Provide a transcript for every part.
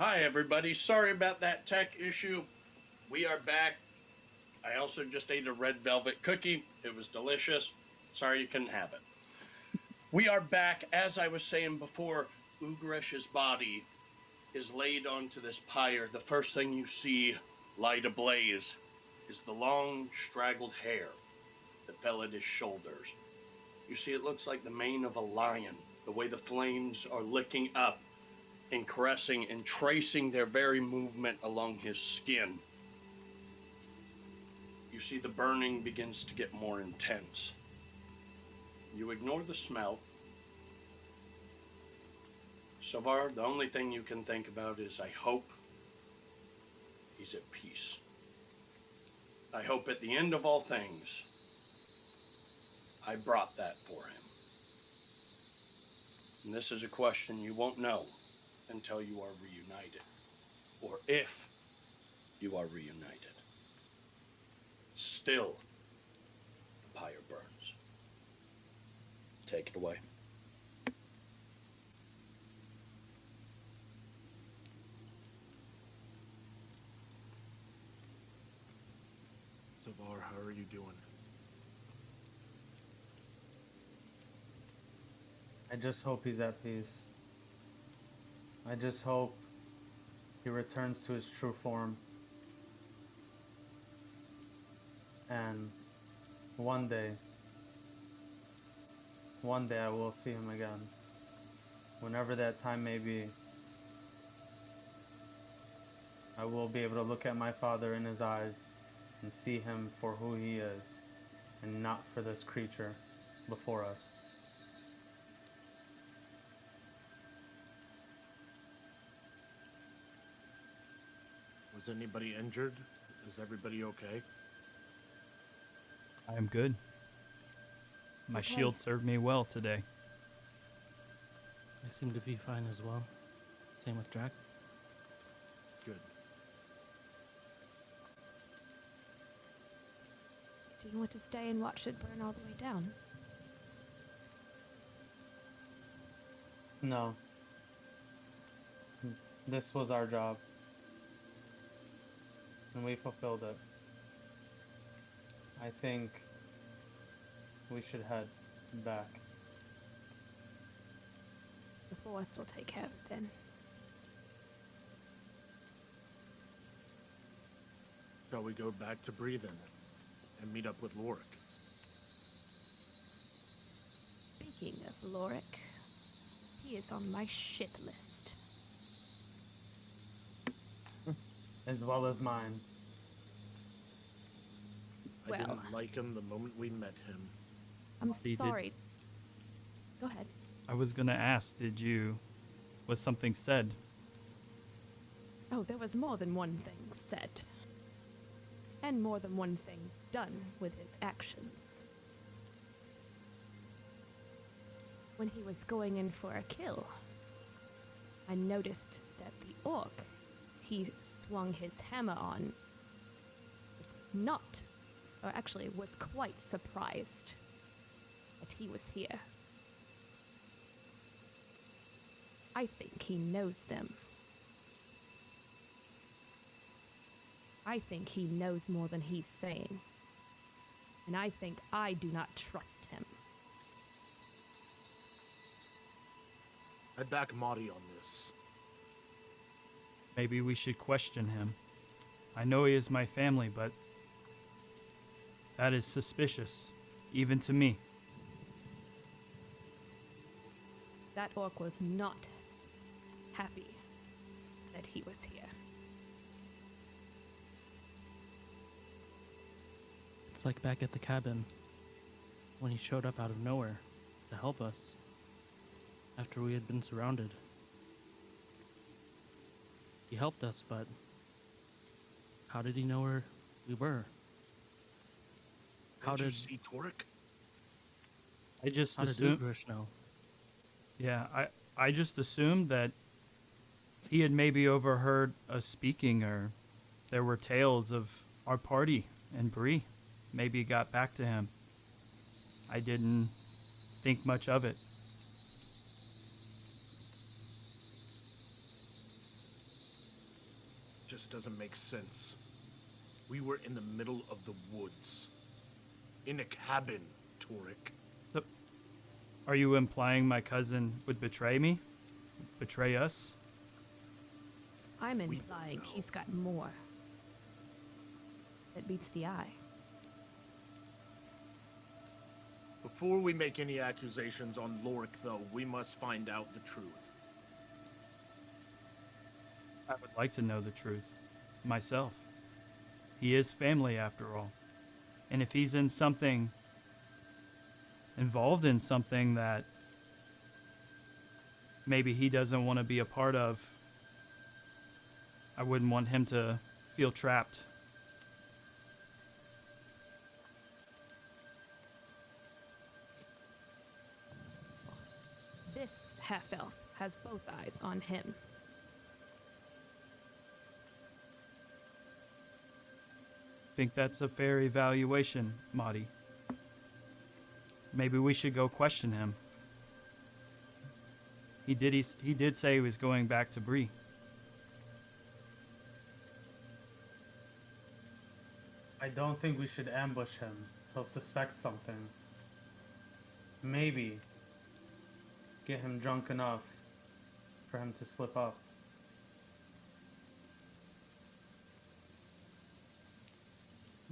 Hi, everybody. Sorry about that tech issue. We are back. I also just ate a red velvet cookie. It was delicious. Sorry you couldn't have it. We are back. As I was saying before, Ugresh's body is laid onto this pyre. The first thing you see light ablaze is the long, straggled hair that fell at his shoulders. You see, it looks like the mane of a lion, the way the flames are licking up and caressing and tracing their very movement along his skin. You see the burning begins to get more intense. You ignore the smell. Sylvar, the only thing you can think about is, I hope he's at peace. I hope at the end of all things, I brought that for him. And this is a question you won't know until you are reunited, or if you are reunited. Still, the pyre burns. Take it away. Sylvar, how are you doing? I just hope he's at peace. I just hope he returns to his true form. And one day I will see him again. Whenever that time may be, I will be able to look at my father in his eyes and see him for who he is, and not for this creature before us. Was anybody injured? Is everybody okay? I am good. My shield served me well today. I seem to be fine as well. Same with Drac. Good. Do you want to stay and watch it burn all the way down? No. This was our job. And we fulfilled it. I think we should head back. The forest will take care of it then. Shall we go back to Bree then and meet up with Lorik? Speaking of Lorik, he is on my shit list. As well as mine. I Well. didn't like him the moment we met him. I'm He did- sorry. Go ahead. I was gonna ask, was something said? Oh, there was more than one thing said. And more than one thing done with his actions. When he was going in for a kill, I noticed that the orc he swung his hammer on was not, or actually was quite surprised that he was here. I think he knows them. I think he knows more than he's saying. And I think I do not trust him. I back Marty on this. Maybe we should question him. I know he is my family, but that is suspicious, even to me. That orc was not happy that he was here. It's like back at the cabin when he showed up out of nowhere to help us after we had been surrounded. He helped us, but how did he know where we were? Did you see Torek? I just How did assumed. Ugresh know? Yeah, I just assumed that he had maybe overheard us speaking, or there were tales of our party and Bree. Maybe it got back to him. I didn't think much of it. just doesn't make sense. We were in the middle of the woods. In a cabin, Torik. So, are you implying my cousin would betray me? Betray us? I'm implying he's got more. That meets the eye. Before we make any accusations on Lorik, though, we must find out the truth. I would like to know the truth. Myself. He is family, after all. And if he's involved in something that maybe he doesn't want to be a part of, I wouldn't want him to feel trapped. This half-elf has both eyes on him. Think that's a fair evaluation, Marty. Maybe we should go question him. He did say he was going back to Bree. I don't think we should ambush him. He'll suspect something. Maybe get him drunk enough for him to slip up.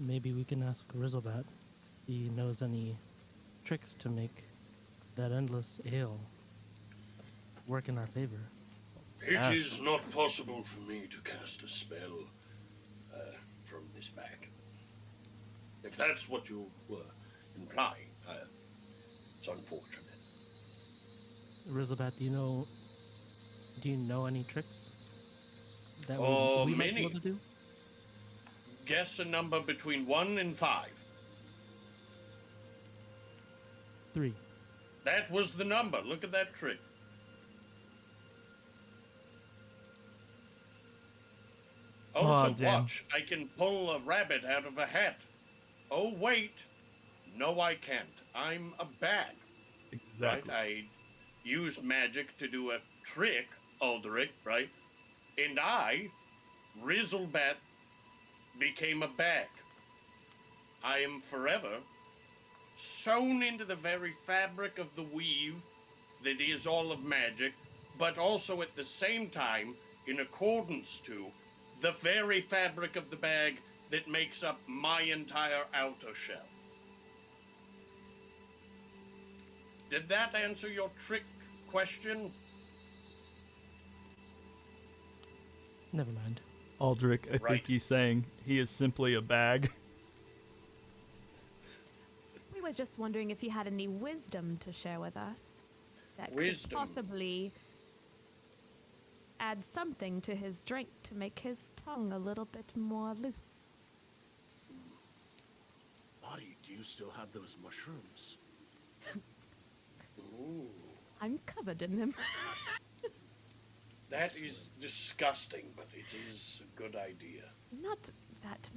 Maybe we can ask Rizzlebat if he knows any tricks to make that endless ale work in our favor. It is not possible for me to cast a spell from this bag. If that's what you were implying, it's unfortunate. Rizzlebat, do you know any tricks that Oh, we might be many. able to do? Guess a number between 1 and 5. 3. That was the number. Look at that trick. Also, damn. watch. I can pull a rabbit out of a hat. Oh, wait. No, I can't. I'm a bag. Exactly. Right? I used magic to do a trick, Aldrich, right? And I, Rizzlebat, became a bag. I am forever sewn into the very fabric of the weave that is all of magic, but also at the same time in accordance to the very fabric of the bag that makes up my entire outer shell. Did that answer your trick question? Never mind. Aldrich, I Right. think he's saying he is simply a bag. We were just wondering if you had any wisdom to share with us that Wisdom? could possibly add something to his drink to make his tongue a little bit more loose. Marty, do you still have those mushrooms? Ooh, I'm covered in them. that is disgusting, but it is a good idea. Not that.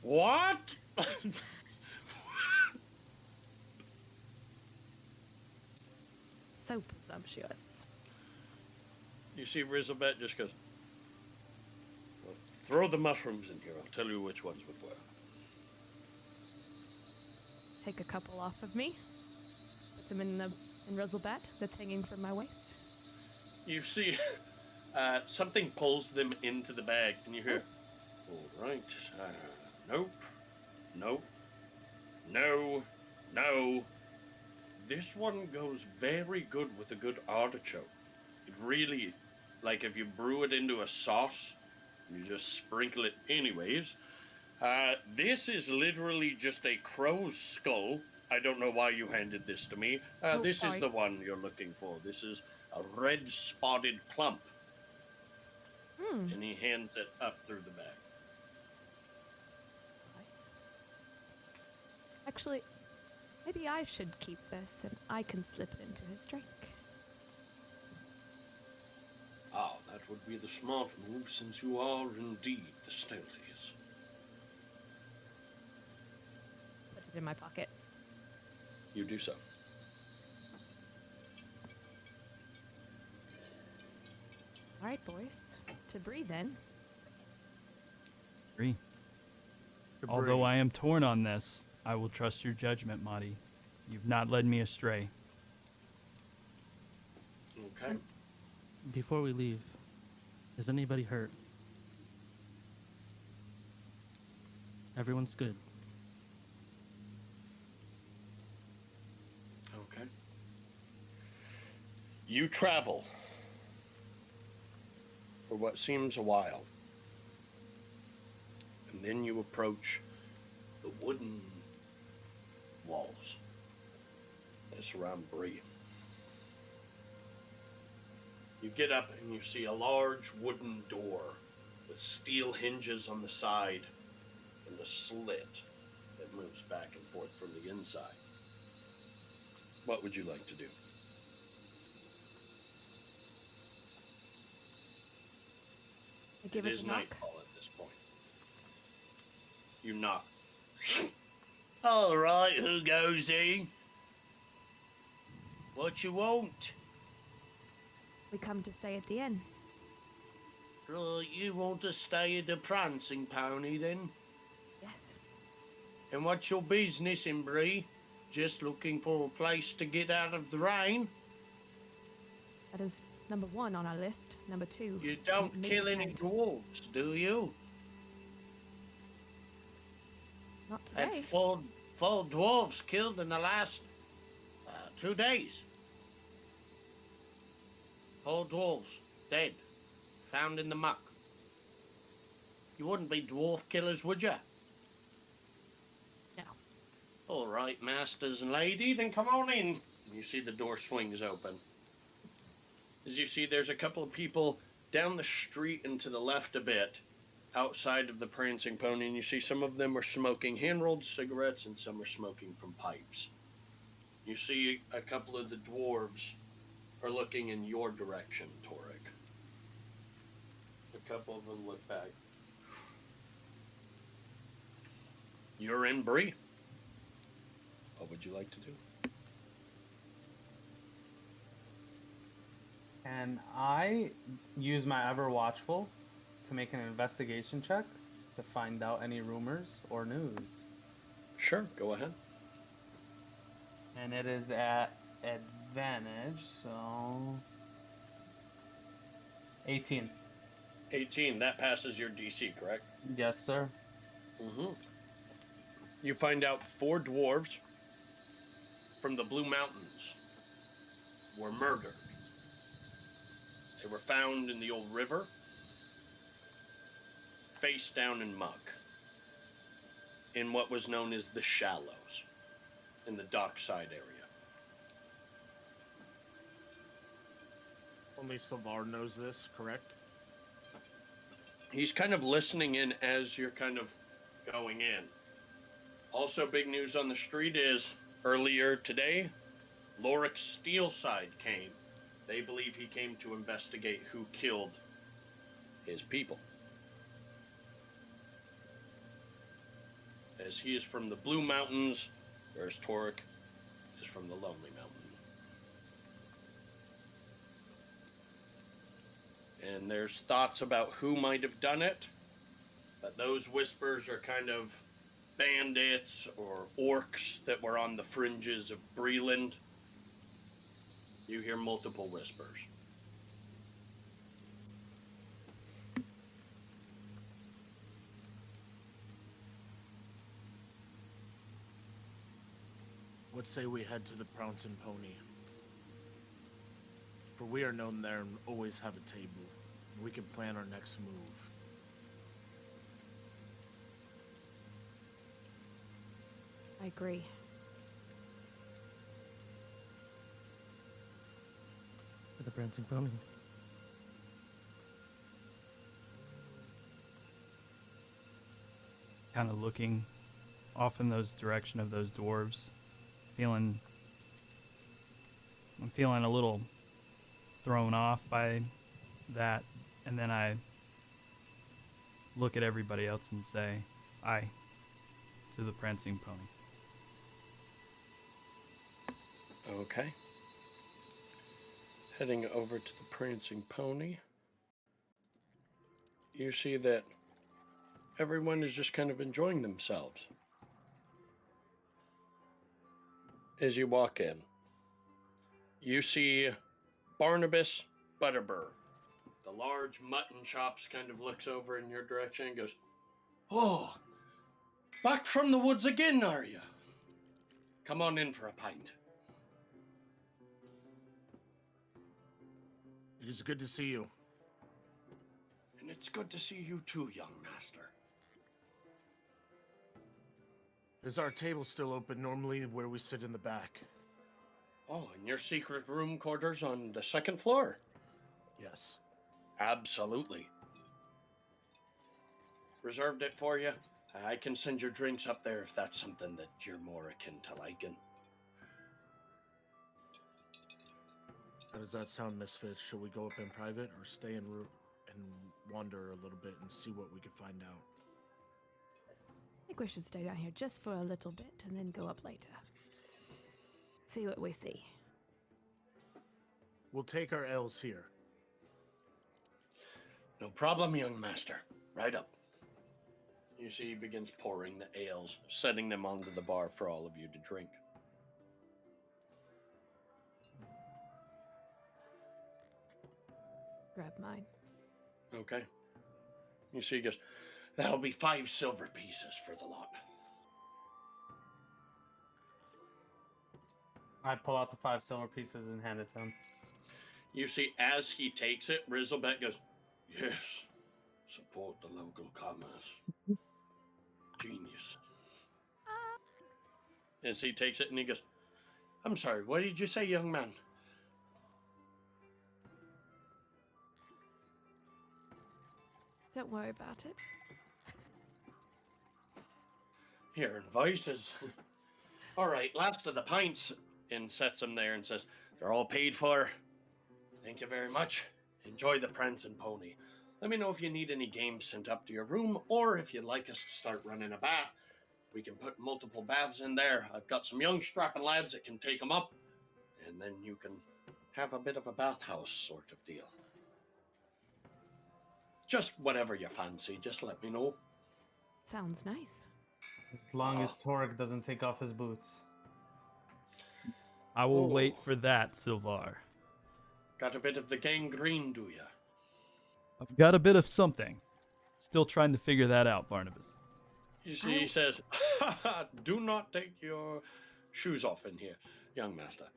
What? So presumptuous. You see, Rizzlebat just goes, well, throw the mushrooms in here. I'll tell you which ones would work. Take a couple off of me. Put them in Rizzlebat that's hanging from my waist. You see, something pulls them into the bag, and you hear, all right, nope, nope, no. This one goes very good with a good artichoke. It really, like if you brew it into a sauce, you just sprinkle it anyways. This is literally just a crow's skull. I don't know why you handed this to me. This is sorry. the one you're looking for. This is a red spotted clump. And he hands it up through the bag. Actually, maybe I should keep this and I can slip it into his drink. Ah, that would be the smart move, since you are indeed the stealthiest. Put it in my pocket. You do so. All right, boys. To Bree then. Agree. Although I am torn on this, I will trust your judgment, Marty. You've not led me astray. Okay. Before we leave, is anybody hurt? Everyone's good. Okay. You travel for what seems a while. And then you approach the wooden walls that surround Bree. You get up and you see a large wooden door with steel hinges on the side and a slit that moves back and forth from the inside. What would you like to do? I give It it is a knock. nightfall at this point. You knock. All right, who goes in? What you want? We come to stay at the inn. Right, you want to stay at the Prancing Pony then? Yes. And what's your business in Bree? Just looking for a place to get out of the rain? That is number 1 on our list. Number 2. You is to don't meet kill a any friend. dwarves, do you? Not Had today. four dwarves killed in the last 2 days. 4 dwarves dead, found in the muck. You wouldn't be dwarf killers, would you? No. All right, masters and lady, then come on in. You see the door swings open. As you see, there's a couple of people down the street and to the left a bit, outside of the Prancing Pony, and you see some of them are smoking hand-rolled cigarettes and some are smoking from pipes. You see a couple of the dwarves are looking in your direction, Torek. A couple of them look back. You're in Bree. What would you like to do? Can I use my Ever Watchful to make an investigation check to find out any rumors or news? Sure, go ahead. And it is at advantage, so 18. 18, that passes your DC, correct? Yes, sir. Mm-hmm. You find out 4 dwarves from the Blue Mountains were murdered. They were found in the old river, face down in muck, in what was known as the Shallows, in the dockside area. Only Sylvar knows this, correct? He's kind of listening in as you're kind of going in. Also, big news on the street is earlier today, Lorik Steelside came. They believe he came to investigate who killed his people. As he is from the Blue Mountains, whereas Torek is from the Lonely Mountain. And there's thoughts about who might have done it, but those whispers are kind of bandits or orcs that were on the fringes of Breland. You hear multiple whispers. What say we head to the Prancing Pony? For we are known there and always have a table. And we can plan our next move. I agree. For the Prancing Pony. Kind of looking off in those direction of those dwarves, I'm feeling a little thrown off by that, and then I look at everybody else and say, "Aye," to the Prancing Pony. Okay. Heading over to the Prancing Pony. you see that everyone is just kind of enjoying themselves. As you walk in, you see Barnabas Butterbur. The large mutton chops kind of looks over in your direction and goes, "Oh, back from the woods again, are you? Come on in for a pint." It is good to see you. And it's good to see you too, young master. Is our table still open normally where we sit in the back? Oh, and your secret room quarters on the second floor? Yes. Absolutely. Reserved it for you. I can send your drinks up there if that's something that you're more akin to liking. How does that sound, Misfits? Should we go up in private or stay and wander a little bit and see what we can find out? I think we should stay down here just for a little bit and then go up later. See what we see. We'll take our L's here. No problem, young master. Right up. You see he begins pouring the ales, setting them onto the bar for all of you to drink. Grab mine. Okay. You see he goes, "That'll be 5 silver pieces for the lot." I pull out the 5 silver pieces and hand it to him. You see as he takes it, Rizzlebet goes, "Yes, support the local commerce." Genius. As he takes it and he goes, "I'm sorry, what did you say, young man?" Don't worry about it. Hearing voices. All right, last of the pints. And sets them there and says, "They're all paid for. Thank you very much. Enjoy the prancing pony. Let me know if you need any games sent up to your room, or if you'd like us to start running a bath. We can put multiple baths in there. I've got some young strapping lads that can take them up, and then you can have a bit of a bathhouse sort of deal. Just whatever you fancy, just let me know." Sounds nice. As long as Torek doesn't take off his boots. I will Oh. wait for that, Sylvar. Got a bit of the gangrene, do ya? I've got a bit of something. Still trying to figure that out, Barnabas. You see, he says, "Do not take your shoes off in here, young master."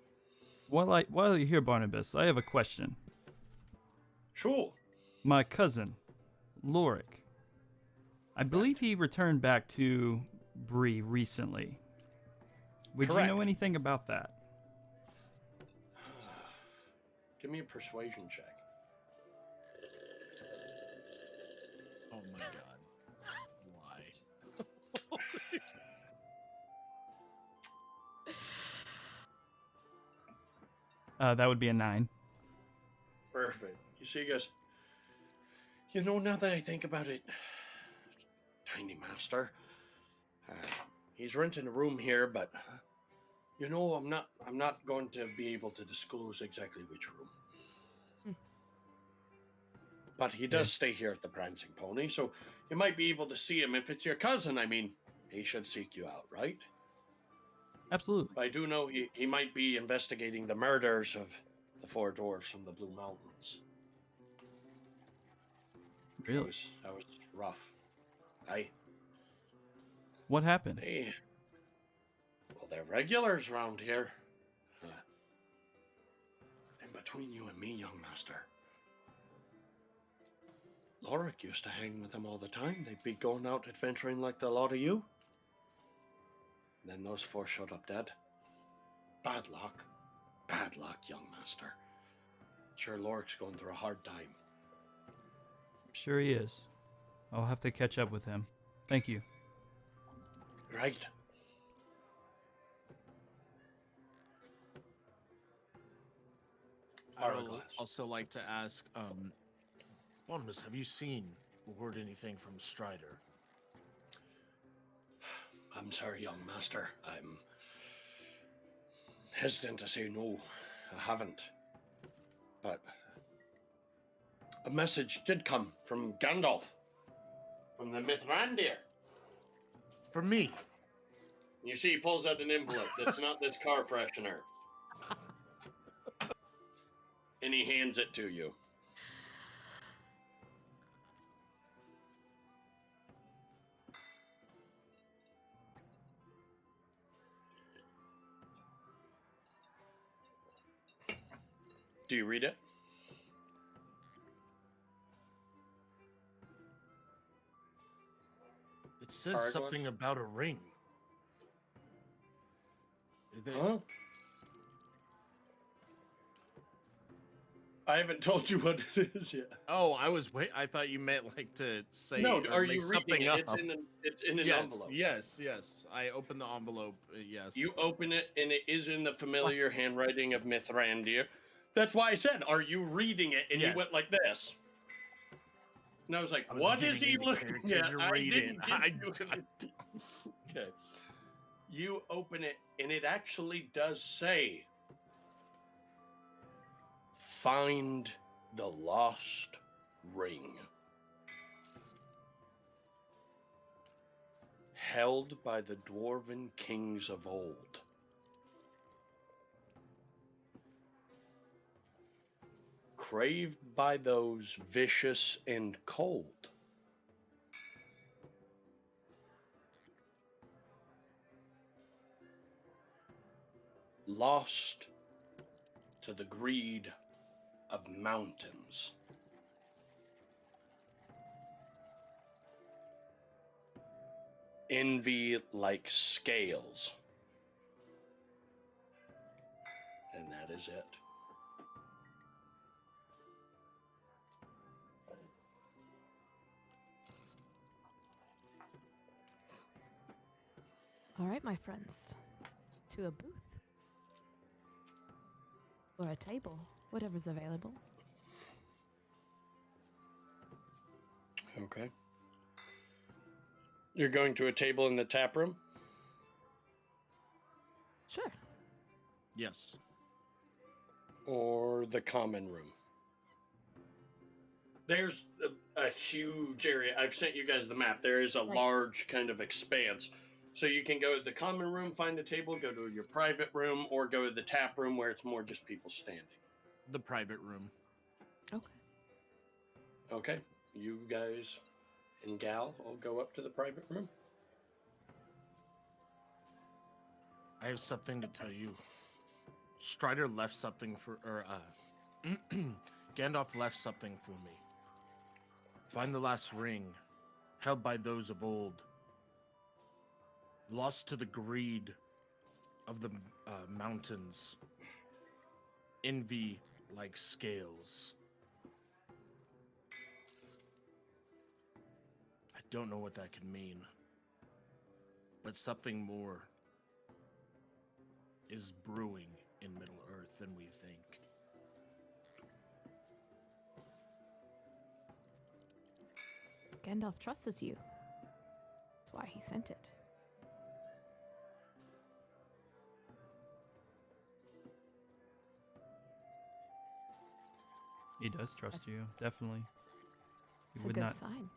While you're here, Barnabas, I have a question. Sure. My cousin, Lorik, I believe he returned back to Bree recently. Would you know Correct. anything about that? Give me a persuasion check. Oh my god. Why? That would be a 9. Perfect. You see, he goes, now that I think about it, Tiny Master, he's renting a room here, but I'm not going to be able to disclose exactly which room. But he does stay here at the Prancing Pony, so you might be able to see him. If it's your cousin, he should seek you out, right? Absolutely. But I do know he might be investigating the murders of the 4 dwarves from the Blue Mountains. Really? That was rough. What happened? They're regulars around here. And between you and me, young master, Lorik used to hang with them all the time. They'd be going out adventuring like the lot of you. Then those 4 showed up dead. Bad luck. Bad luck, young master. Sure, Lorik's going through a hard time. I'm sure he is. I'll have to catch up with him. Thank you. Right. I would Hourglass. also like to ask, Barnabas, have you seen or heard anything from Strider? I'm sorry, young master. I'm hesitant to say no. I haven't. But A message did come from Gandalf, from the Mithrandir. For me. You see, he pulls out an envelope that's not this car freshener. And he hands it to you. Do you read it? It says Aragorn? something about a ring. Huh? I haven't told you what it is yet. Oh, I thought you meant like to say. No, or are make you reading something it? up. It's in an Yes, envelope. yes. I opened the envelope. Yes. You open it, and it is in the familiar handwriting of Mithrandir. That's why I said, "Are you reading it?" And Yes. you went like this. And I was like, I was "What is getting he in the looking character at?" to I read didn't it. get Okay. You open it, and it actually does say, "Find the lost ring. Held by the dwarven kings of old. Craved by those vicious and cold. Lost to the greed of mountains. Envy like scales. And that is it. All right, my friends. To a booth. Or a table. Whatever's available. Okay. You're going to a table in the tap room? Sure. Yes. Or the common room? There's a huge area. I've sent you guys the map. There is a Right. large kind of expanse. So you can go to the common room, find a table, go to your private room, or go to the tap room where it's more just people standing. The private room. Okay. Okay. You guys and Gal will go up to the private room. I have something to tell you. Strider left something Gandalf left something for me. Find the last ring, held by those of old, lost to the greed of the mountains, envy like scales. I don't know what that could mean, but something more is brewing in Middle Earth than we think. Gandalf trusts you. That's why he sent it. He does trust you, definitely. He It's a would good not. sign.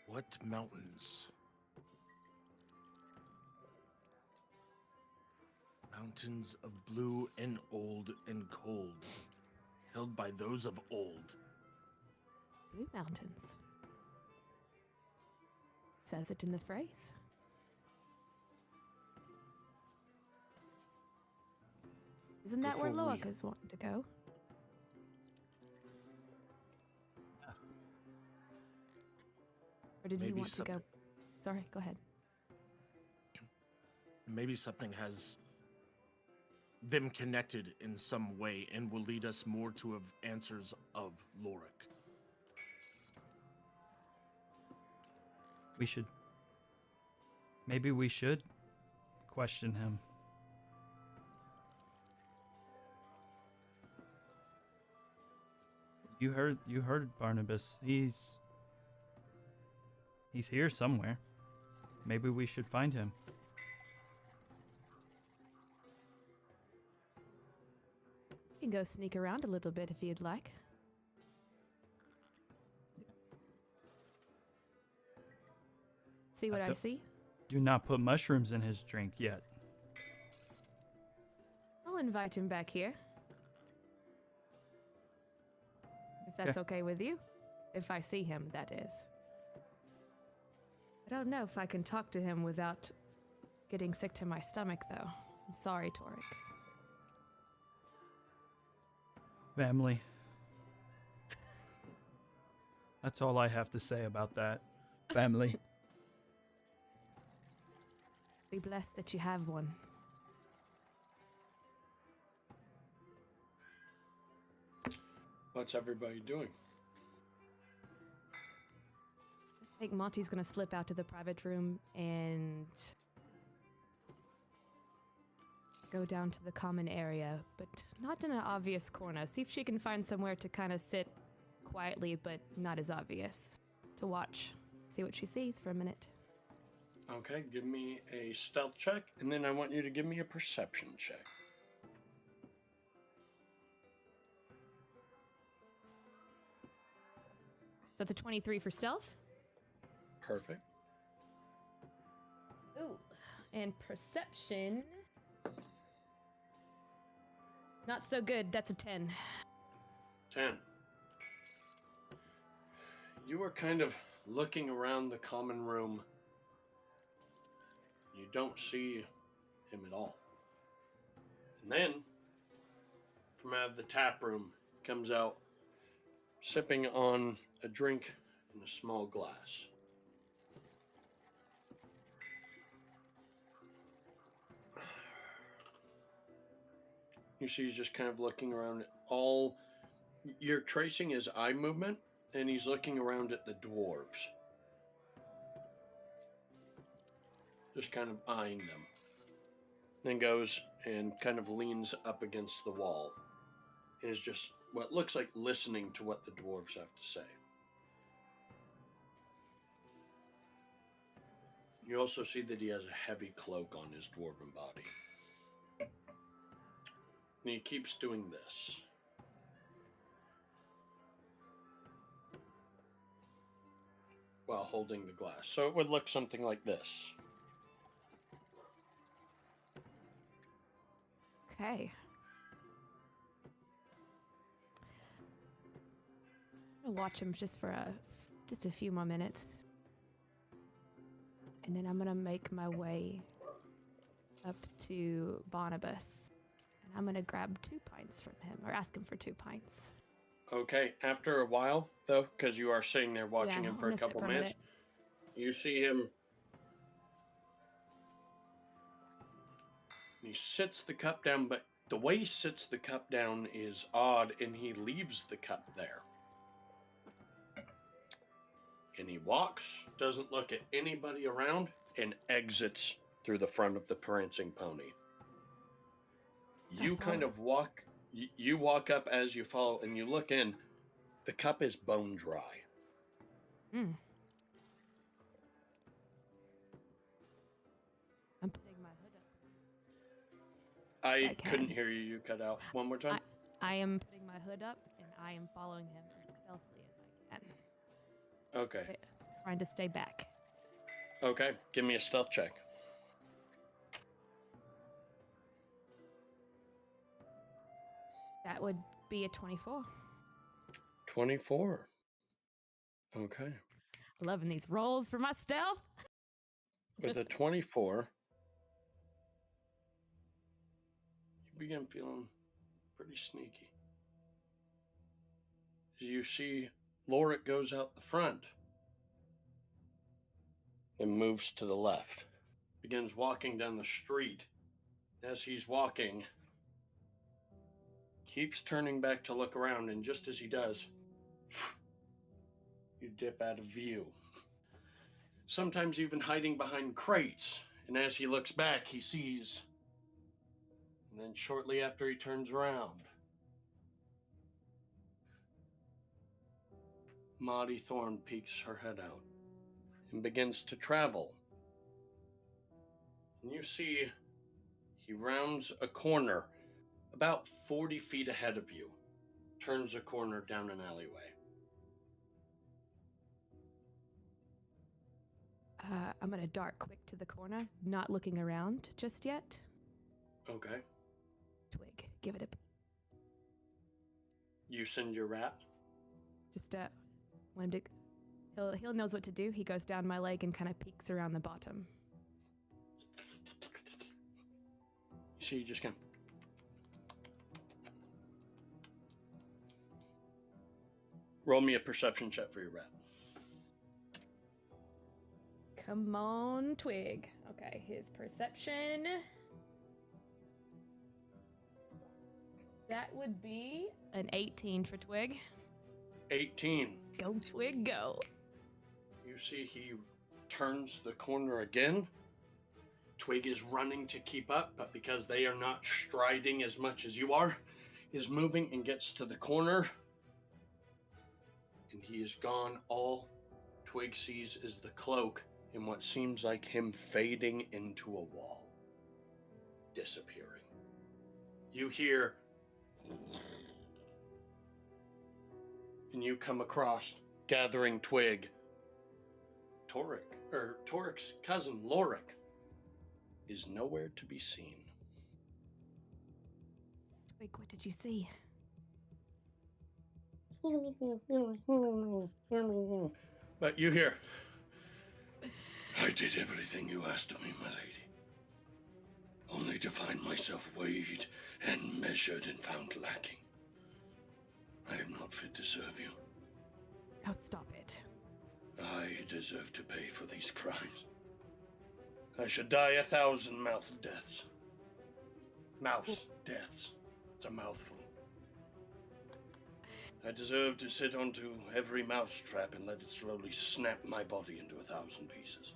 What mountains? Mountains of blue and old and cold, held by those of old. Blue Mountains. Says it in the phrase. Isn't that where Before we- Loak is wanting to go? Or did he Maybe want to go? something- Sorry, go ahead. Maybe something has them connected in some way and will lead us more to answers of Lorik. We should. Maybe we should question him. You heard Barnabas. He's here somewhere. Maybe we should find him. You can go sneak around a little bit if you'd like. See what I see? Do not put mushrooms in his drink yet. I'll invite him back here. If that's okay with you. If I see him, that is. I don't know if I can talk to him without getting sick to my stomach, though. I'm sorry, Torek. Family. That's all I have to say about that. Family. Be blessed that you have one. What's everybody doing? I think Monty's gonna slip out to the private room and go down to the common area, but not in an obvious corner. See if she can find somewhere to kind of sit quietly, but not as obvious. To watch. See what she sees for a minute. Okay, give me a stealth check, and then I want you to give me a perception check. So it's a 23 for stealth. Perfect. Ooh. And perception. Not so good. That's a 10. 10. You are kind of looking around the common room. You don't see him at all. And then, from out of the tap room, comes out sipping on a drink in a small glass. You see he's just kind of looking around at all. You're tracing his eye movement, and he's looking around at the dwarves. Just kind of eyeing them. Then goes and kind of leans up against the wall. And is just what looks like listening to what the dwarves have to say. You also see that he has a heavy cloak on his dwarven body. And he keeps doing this. While holding the glass. So it would look something like this. Okay. I'm gonna watch him just for a few more minutes. And then I'm gonna make my way up to Barnabas. And I'm gonna grab 2 pints from him, or ask him for 2 pints. Okay, after a while, though, because you are sitting there watching him I'm for a gonna sit couple for a minutes, minute. you see him. He sits the cup down, but the way he sits the cup down is odd, and he leaves the cup there. And he walks, doesn't look at anybody around, and exits through the front of the prancing pony. You kind of walk, you walk up as you follow, and you look in. The cup is bone dry. Mm. I'm putting my hood up. I can. couldn't hear you. You cut out. One more time. I am putting my hood up, and I am following him as stealthily as I can. Okay. Trying to stay back. Okay. Give me a stealth check. That would be a 24. 24. Okay. Loving these rolls for my stealth. With a 24, you begin feeling pretty sneaky. As you see, Lorik goes out the front, then moves to the left, begins walking down the street. As he's walking, keeps turning back to look around, and just as he does, you dip out of view. Sometimes even hiding behind crates, and as he looks back, he sees. And then shortly after he turns around, Maudie Thorne peeks her head out and begins to travel. And you see he rounds a corner about 40 feet ahead of you, turns a corner down an alleyway. I'm gonna dart quick to the corner, not looking around just yet. Okay. Twig, give it a. You send your rat. Just want him to. He'll knows what to do. He goes down my leg and kind of peeks around the bottom. You see, you just kind of. Roll me a perception check for your rat. Come on, Twig. Okay, his perception. That would be an 18 for Twig. 18. Go, Twig, go. You see he turns the corner again. Twig is running to keep up, but because they are not striding as much as you are, is moving and gets to the corner. And he is gone. All Twig sees is the cloak and what seems like him fading into a wall. Disappearing. You hear... And you come across, gathering Twig, Torik's cousin, Lorik, is nowhere to be seen. Twig, what did you see? But you hear, I did everything you asked of me, my lady, only to find myself weighed and measured and found lacking. I am not fit to serve you. Oh, stop it. I deserve to pay for these crimes. I should die 1,000 mouth deaths. Mouse deaths. It's a mouthful. I deserve to sit onto every mouse trap and let it slowly snap my body into 1,000 pieces.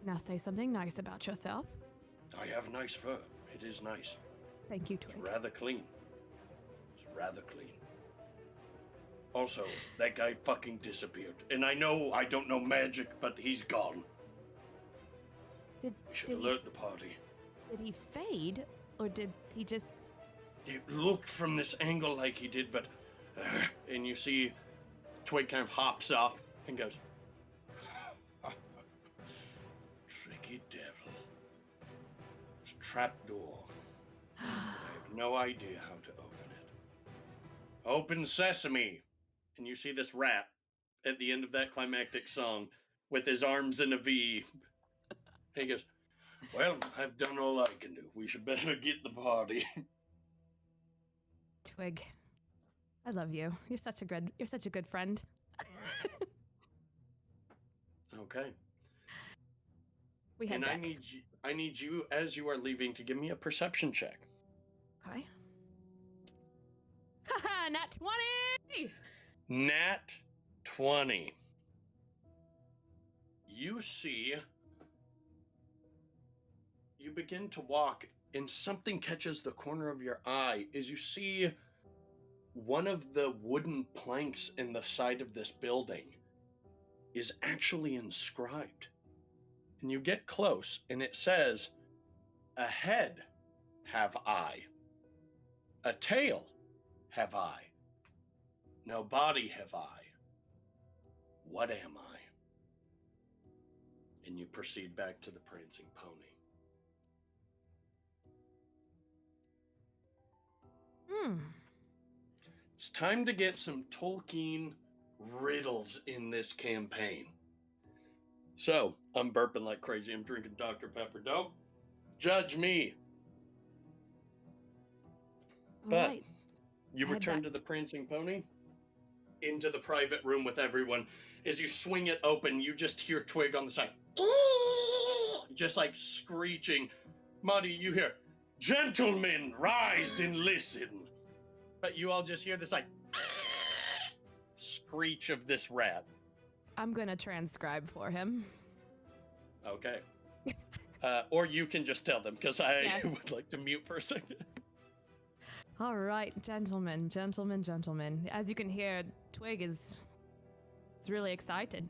Now say something nice about yourself. I have nice fur. It is nice. Thank you, It's Twig. rather clean. It's rather clean. Also, that guy fucking disappeared. And I know I don't know magic, but he's gone. We should alert the party. Did he fade? Or did he just... It looked from this angle like he did, but... and you see Twig kind of hops off and goes... Tricky devil. It's a trap door. I have no idea how to open it. Open sesame! And you see this rat at the end of that climactic song with his arms in a V. And he goes, well, I've done all I can do. We should better get the party. Twig, I love you. You're such a good friend. Okay. We head And back. I need you, as you are leaving, to give me a perception check. Okay. Haha, nat 20! Nat 20. You see... You begin to walk, and something catches the corner of your eye as you see one of the wooden planks in the side of this building is actually inscribed. And you get close, and it says, a head have I, a tail have I, no body have I. What am I? And you proceed back to the prancing pony. It's time to get some Tolkien riddles in this campaign. So, I'm burping like crazy. I'm drinking Dr. Pepper. Don't judge me. But Alright. you Head return back to the prancing pony, into the private room with everyone. As you swing it open, you just hear Twig on the side. Just like screeching. Muddy, you hear, gentlemen, rise and listen. But you all just hear this like screech of this rat. I'm gonna transcribe for him. Okay. Or you can just tell them, because I Yeah. would like to mute for a second. All right, gentlemen. As you can hear, Twig is really excited.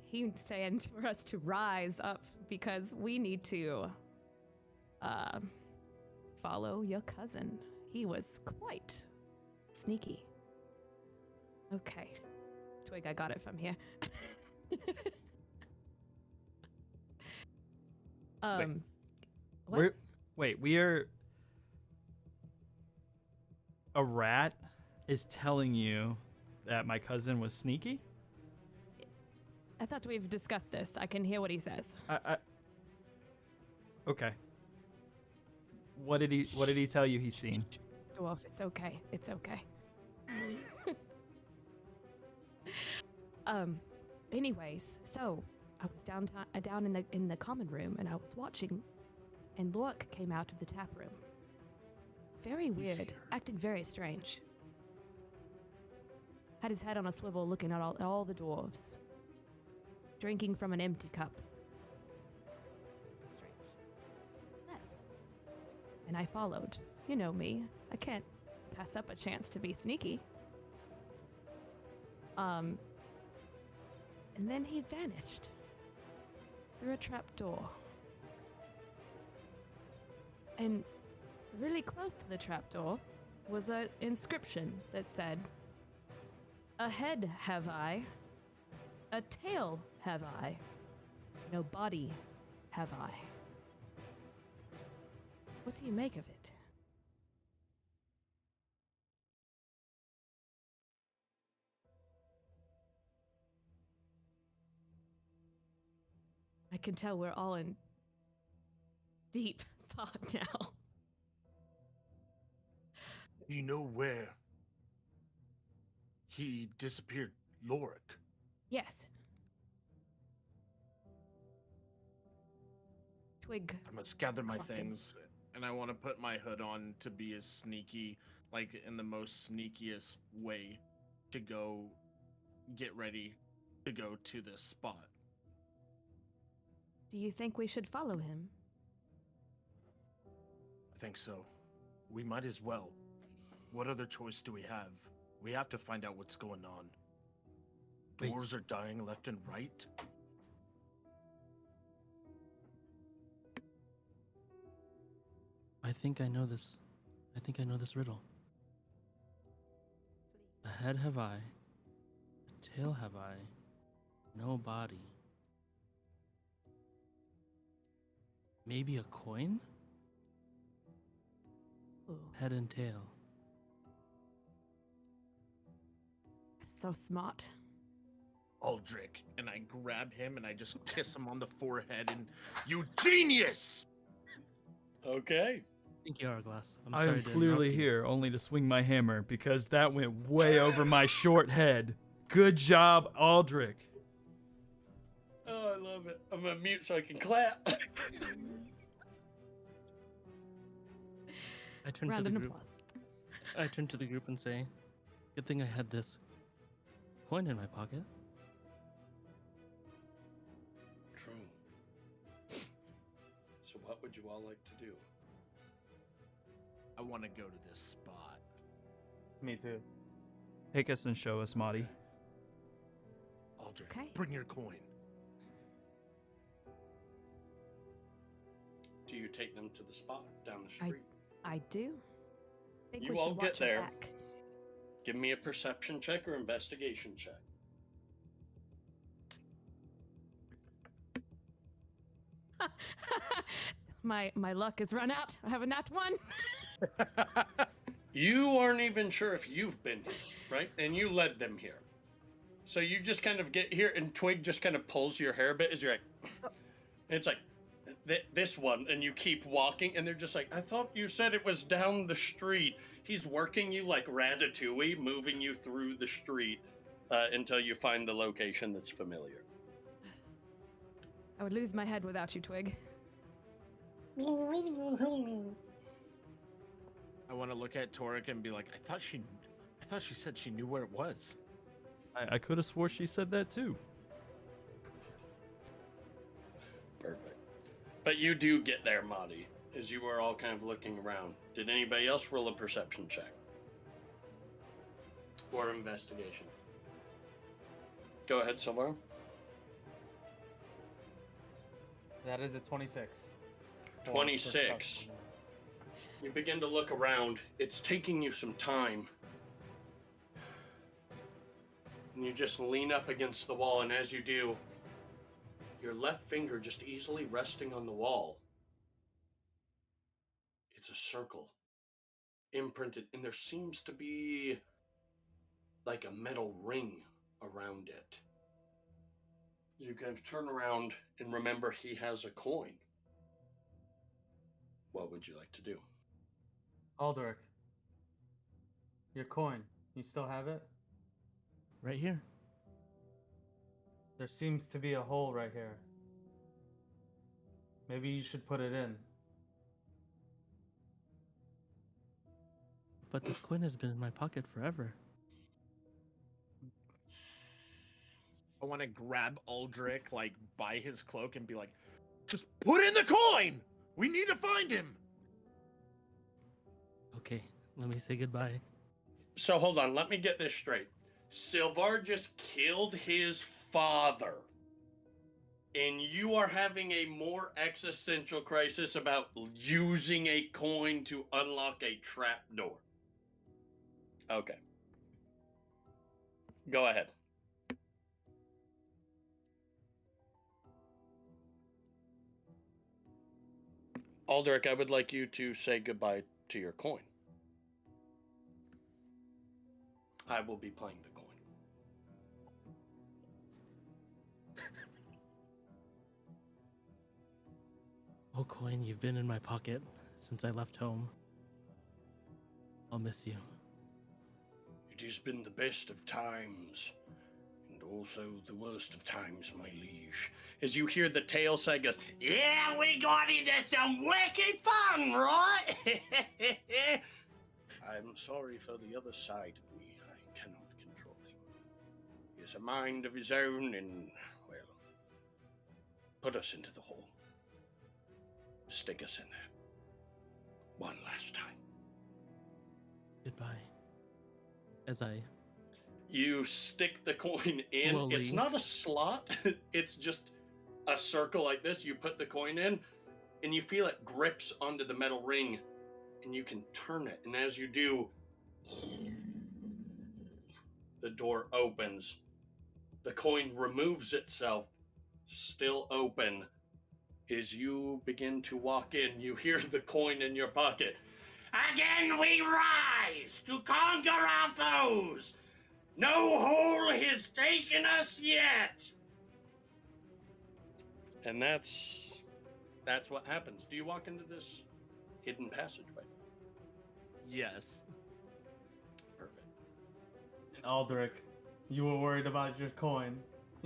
He's saying for us to rise up because we need to follow your cousin. He was quite sneaky. Okay. Twig, I got it from here. What? We are. A rat is telling you that my cousin was sneaky? I thought we've discussed this. I can hear what he says. Okay. What did he tell you he's seen? Dwarf, it's okay. It's okay. Anyways, so I was down in the common room and I was watching, and Lork came out of the tap room. Very weird, acting very strange. Had his head on a swivel, looking at all the dwarves, drinking from an empty cup. Strange. Left. And I followed. You know me. I can't pass up a chance to be sneaky. And then he vanished through a trap door. And really close to the trapdoor was an inscription that said, "A head have I, a tail have I, no body have I." What do you make of it? I can tell we're all in deep thought now. You know where he disappeared, Lorik? Yes. Twig. I must gather my clocked him. things, and I want to put my hood on to be as sneaky, like in the most sneakiest way, to go get ready to go to this spot. Do you think we should follow him? I think so. We might as well. What other choice do we have? We have to find out what's going on. Wait. Dwarves are dying left and right. I think I know this. I think I know this riddle. A head have I, a tail have I, no body. Maybe a coin? Ooh, Head and tail. so smart. Aldrich, and I grab him and I just kiss him on the forehead and you genius! Okay. Thank you, Hourglass. I'm I sorry am to interrupt clearly you. here only to swing my hammer because that went way over my short head. Good job, Aldrich. Oh, I love it. I'm gonna mute so I can clap. I turn Round to of the group. applause. I turn to the group and say, "Good thing I had this coin in my pocket." True. So what would you all like to do? I want to go to this spot. Me too. Take us and show us, Marty. Aldrich, Okay. bring your coin. Do you take them to the spot down the street? I do. Think You we all should get watch our there. back. Give me a perception check or investigation check. My luck has run out. I have a nat 1. You aren't even sure if you've been here, right? And you led them here. So you just kind of get here, and Twig just kind of pulls your hair a bit as you're like, and it's like, this one, and you keep walking, and they're just like, I thought you said it was down the street. He's working you like Ratatouille, moving you through the street until you find the location that's familiar. I would lose my head without you, Twig. I want to look at Torek and be like, I thought she said she knew where it was. I could have swore she said that too. Perfect. But you do get there, Marty, as you were all kind of looking around. Did anybody else roll a perception check? Or investigation? Go ahead, Sylvar. That is a 26. 26. You begin to look around. It's taking you some time. And you just lean up against the wall, and as you do, your left finger just easily resting on the wall. It's a circle imprinted, and there seems to be like a metal ring around it. You kind of turn around and remember he has a coin. What would you like to do? Aldrich, your coin. You still have it? Right here. There seems to be a hole right here. Maybe you should put it in. But this coin has been in my pocket forever. I want to grab Aldrich, like, by his cloak and be like, just put in the coin! We need to find him! Okay, let me say goodbye. So hold on, let me get this straight. Sylvar just killed his father. And you are having a more existential crisis about using a coin to unlock a trap door. Okay. Go ahead. Aldrich, I would like you to say goodbye to your coin. I will be playing the coin. Oh, coin, you've been in my pocket since I left home. I'll miss you. It has been the best of times, and also the worst of times, my liege. As you hear the tail side goes, yeah, we got into some wicked fun, right? I'm sorry for the other side of me. I cannot control him. He has a mind of his own, and, well, put us into the hole. Stick us in there. One last time. Goodbye. As I You stick the coin in. Slowly. It's not a slot. It's just a circle like this. You put the coin in, and you feel it grips onto the metal ring, and you can turn it. And as you do, the door opens. The coin removes itself, still open. As you begin to walk in, you hear the coin in your pocket. Again we rise to conquer our foes. No hole has taken us yet. And that's what happens. Do you walk into this hidden passageway? Yes. Perfect. And Aldrich, you were worried about your coin.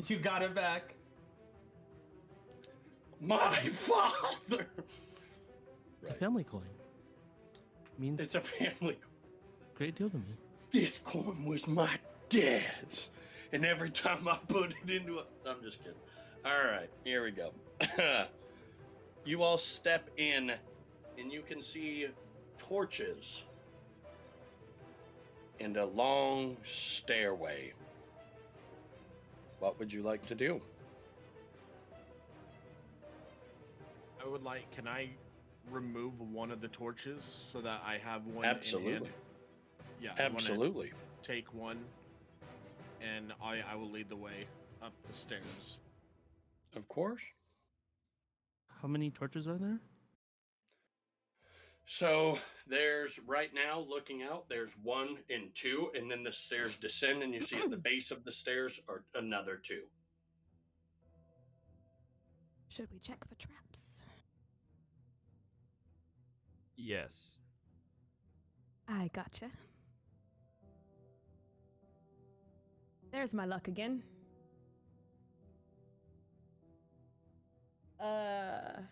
You got it back. My father! It's a family coin. Means It's a family. a great deal to me. This coin was my dad's. And every time I put it into it, I'm just kidding. All right, here we go. You all step in, and you can see torches and a long stairway. What would you like to do? I would like, can I remove one of the torches so that I have one Absolutely. in hand? Yeah, I wanna Absolutely. take one, and I will lead the way up the stairs. Of course. How many torches are there? So there's right now looking out, there's 1 and 2, and then the stairs descend, and you see at the base of the stairs are another 2. Should we check for traps? Yes. I gotcha. There's my luck again. Oh,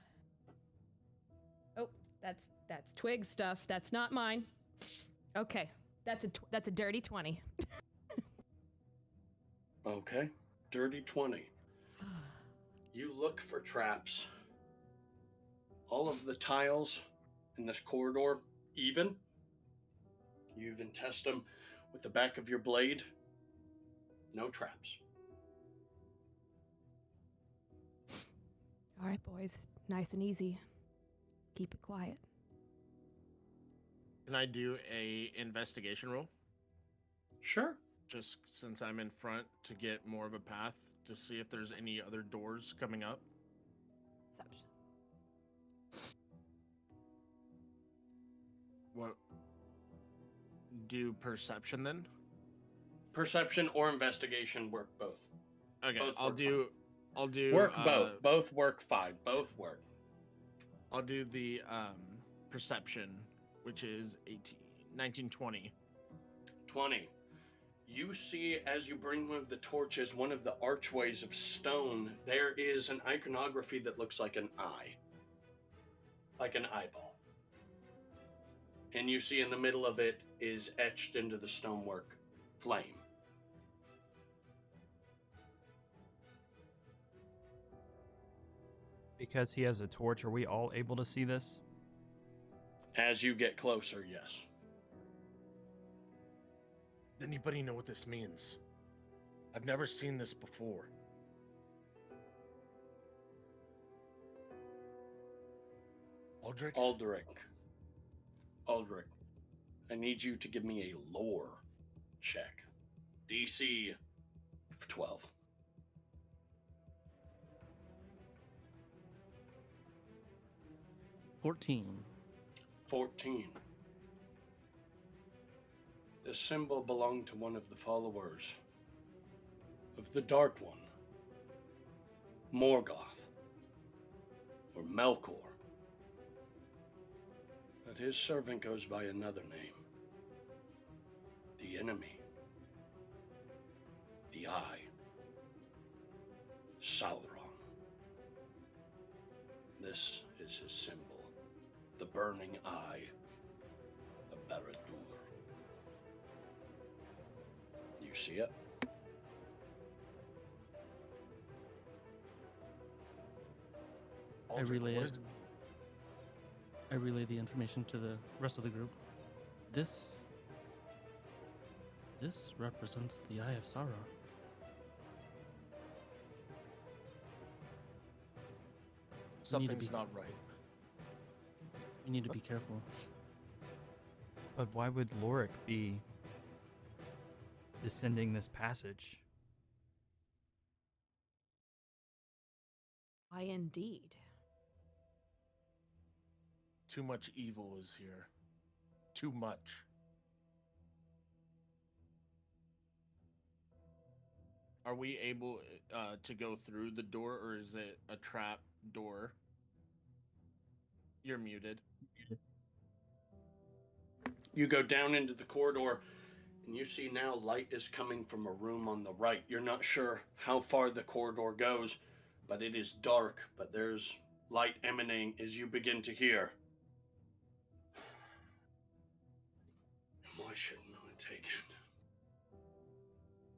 that's twig stuff. That's not mine. Okay, that's a dirty 20. Okay. Dirty 20. You look for traps. All of the tiles in this corridor, even. You even test them with the back of your blade. No traps. All right, boys, nice and easy. Keep it quiet. Can I do a investigation roll? Sure. Just since I'm in front to get more of a path to see if there's any other doors coming up. Perception. What? Do perception then? Perception or investigation work both. Okay, Both I'll work do. I'll do. Work both. Both work fine. Both work. I'll do the perception, which is 1920. 20. You see, as you bring one of the torches, one of the archways of stone, there is an iconography that looks like an eye. Like an eyeball. And you see in the middle of it is etched into the stonework flame. Because he has a torch, are we all able to see this? As you get closer, yes. Anybody know what this means? I've never seen this before. Aldrich? Aldrich. I need you to give me a lore check. DC of 12. $14. 14. The symbol belonged to one of the followers of the Dark One, Morgoth, or Melkor. But his servant goes by another name. The enemy. The Eye. Sauron. This is his symbol. The burning eye of Barad-dûr. You see it? I relay it. I relay the information to the rest of the group. This represents the Eye of Sauron. Something's not right. We need to be careful. But why would Lorik be descending this passage? Why indeed? Too much evil is here. Too much. Are we able to go through the door, or is it a trap door? You're muted. You go down into the corridor, and you see now light is coming from a room on the right. You're not sure how far the corridor goes, but it is dark, but there's light emanating as you begin to hear. Why shouldn't I take it?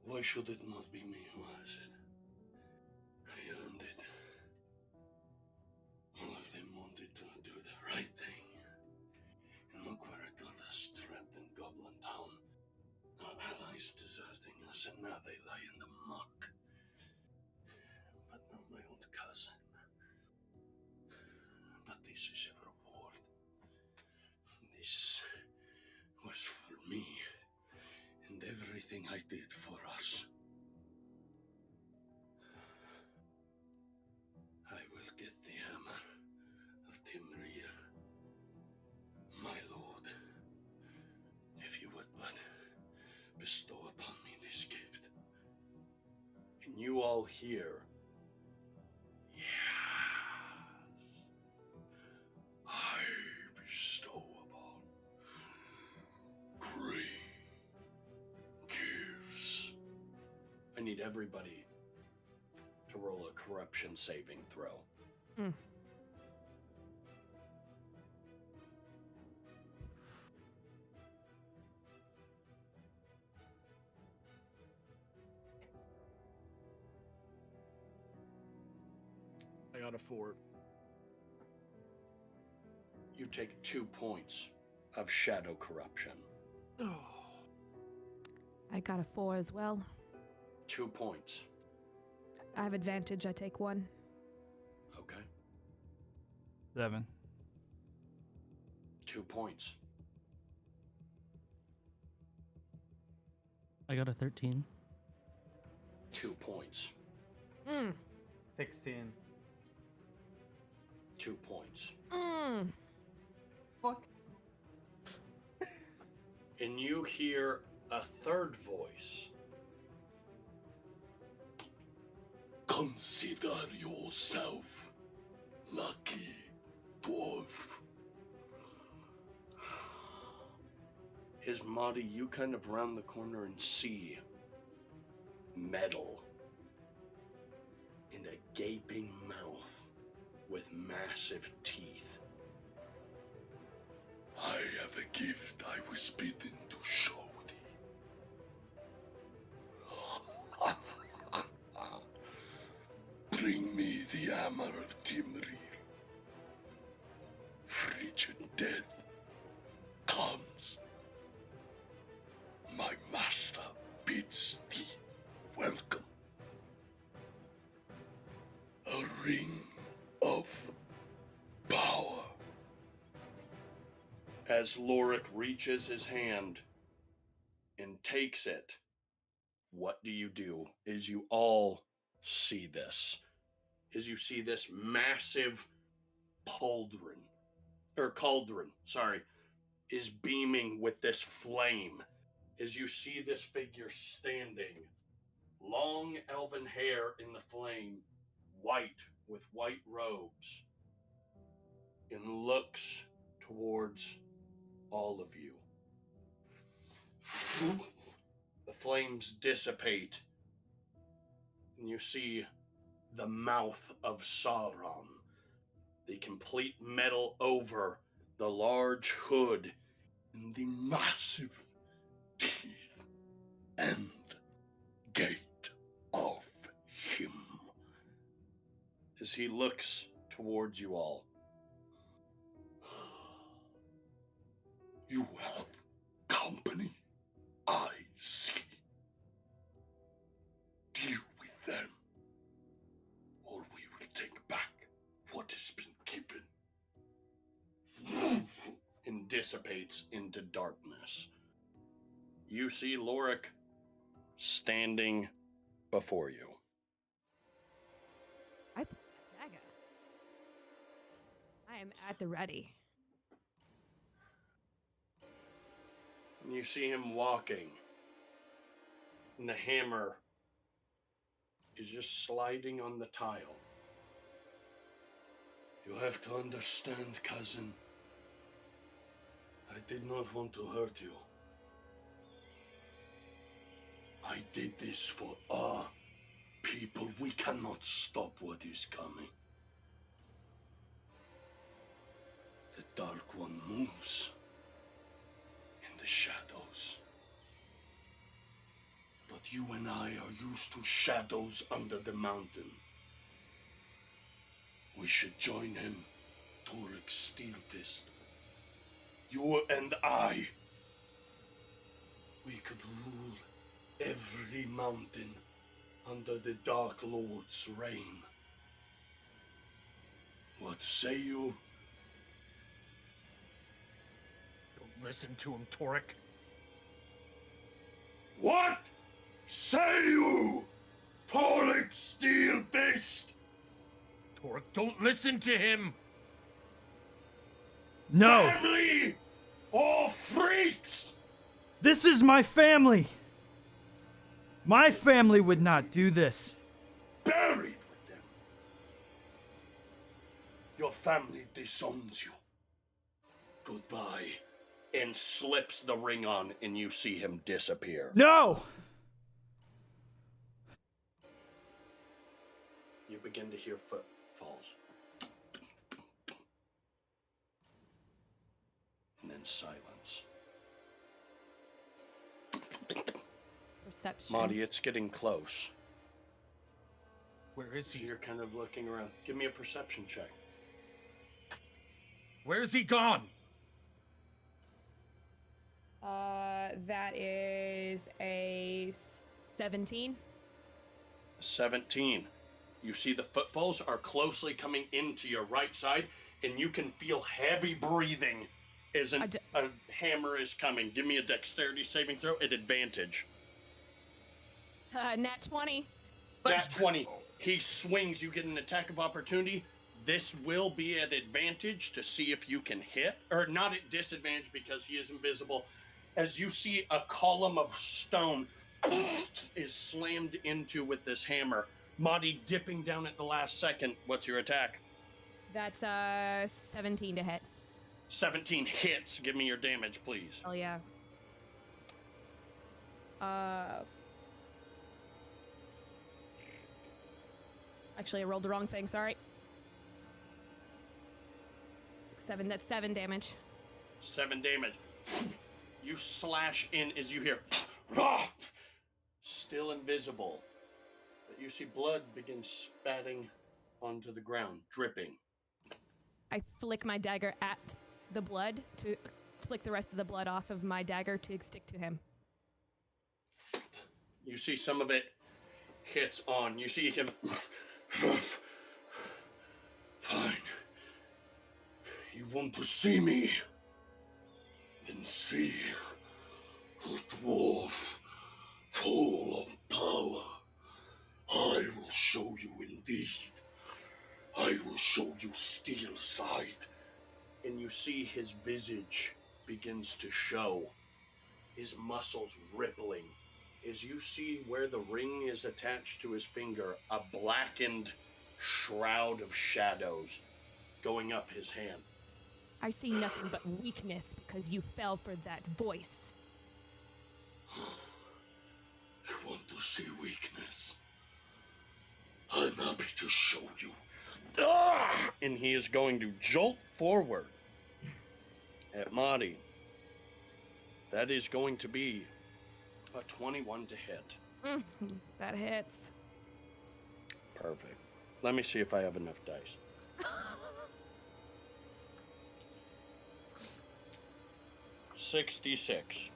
Why should it not be me who has it? I earned it. All of them wanted to do the right thing. And look where it got us, trapped in Goblin Town. Our allies deserting us, and now they lie in the muck. But not my own cousin. But this is a reward. This was for me, and everything I did for us. I will get the hammer of Timrir, my lord, if you would but bestow upon me this gift. And you all hear, yes, I bestow upon great gifts. I need everybody to roll a corruption saving throw. I got a 4. You take 2 points of shadow corruption. I got a 4 as well. 2 points. I have advantage. I take 1. Okay. 7. 2 points. I got a 13. 2 points. 16. 2 points. Fuck. And you hear a third voice. Consider yourself lucky, dwarf. Ismati, you kind of round the corner and see metal in a gaping mouth with massive teeth. I have a gift I was bidden to show thee. Bring me the hammer of Timrir. Frigid death comes. My master bids thee welcome. A ring of power. As Lorik reaches his hand and takes it, what do you do? As you all see this, as you see this massive cauldron, is beaming with this flame. As you see this figure standing, long elven hair in the flame, white with white robes, and looks towards all of you. The flames dissipate, and you see the mouth of Sauron, the complete metal over the large hood, And the massive teeth and gate of him. as he looks towards you all. You have company, I see. Deal with them, or we will take back what has been given. And dissipates into darkness. You see Lorik standing before you. I pulled that dagger. I am at the ready. And you see him walking, and the hammer is just sliding on the tile. You have to understand, cousin. I did not want to hurt you. I did this for our people. We cannot stop what is coming. The Dark One moves in the shadows. But you and I are used to shadows under the mountain. We should join him, Torek Steelfist. You and I, we could rule every mountain under the Dark Lord's reign. What say you? Don't listen to him, Torek. What say you, Torek Steelfist? Torek, don't listen to him! No! Family or freaks? This is my family! My family would not do this. Buried with them. Your family disowns you. Goodbye. And slips the ring on, and you see him disappear. No! You begin to hear footfalls. And then silence. Perception. Marty, it's getting close. Where is he? You're kind of looking around. Give me a perception check. Where's he gone? That is a 17. 17. You see the footfalls are closely coming into your right side, and you can feel heavy breathing as a hammer is coming. Give me a dexterity saving throw at advantage. Nat 20. That's 20. He swings. You get an attack of opportunity. This will be at advantage to see if you can hit. Or not at disadvantage because he is invisible. As you see a column of stone is slammed into with this hammer. Madi dipping down at the last second. What's your attack? That's 17 to hit. 17 hits. Give me your damage, please. Oh yeah. Actually, I rolled the wrong thing. Sorry. 7. That's 7 damage. 7 damage. You slash in as you hear, "Rah!" Still invisible. But you see blood begin spatting onto the ground, dripping. I flick my dagger at the blood to flick the rest of the blood off of my dagger to stick to him. You see some of it hits on. You see him. Fine. You want to see me? Then see a dwarf full of power. I will show you indeed. I will show you steel side. And you see his visage begins to show. His muscles rippling. As you see where the ring is attached to his finger, a blackened shroud of shadows going up his hand. I see nothing but weakness because you fell for that voice. You want to see weakness? I'm happy to show you. Ah! And he is going to jolt forward at Madi. That is going to be a 21 to hit. That hits. Perfect. Let me see if I have enough dice. $66.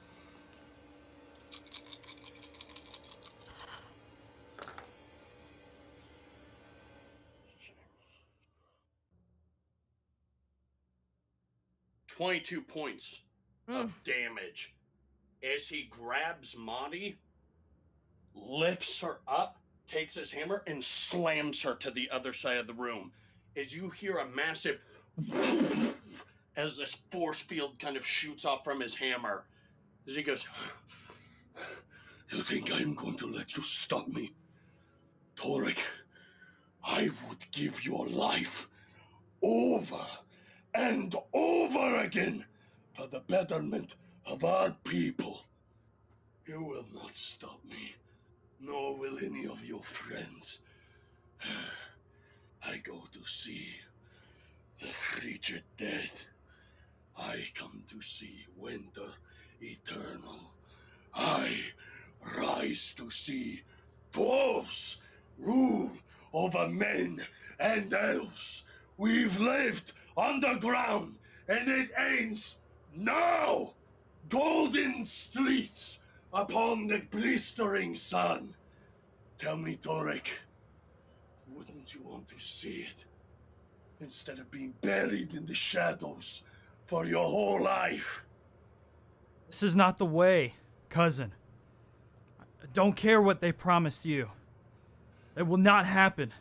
$22 points of damage. As he grabs Madi, lifts her up, takes his hammer, and slams her to the other side of the room. As you hear a massive as this force field kind of shoots off from his hammer. As he goes, You think I'm going to let you stop me? Torek, I would give your life over and over again for the betterment of our people. You will not stop me, nor will any of your friends. I go to see the frigid dead. I come to see winter eternal. I rise to see dwarves rule over men and elves. We've lived underground, and it ends now. Golden streets upon the blistering sun. Tell me, Torek, wouldn't you want to see it? Instead of being buried in the shadows for your whole life. This is not the way, cousin. I don't care what they promised you. It will not happen.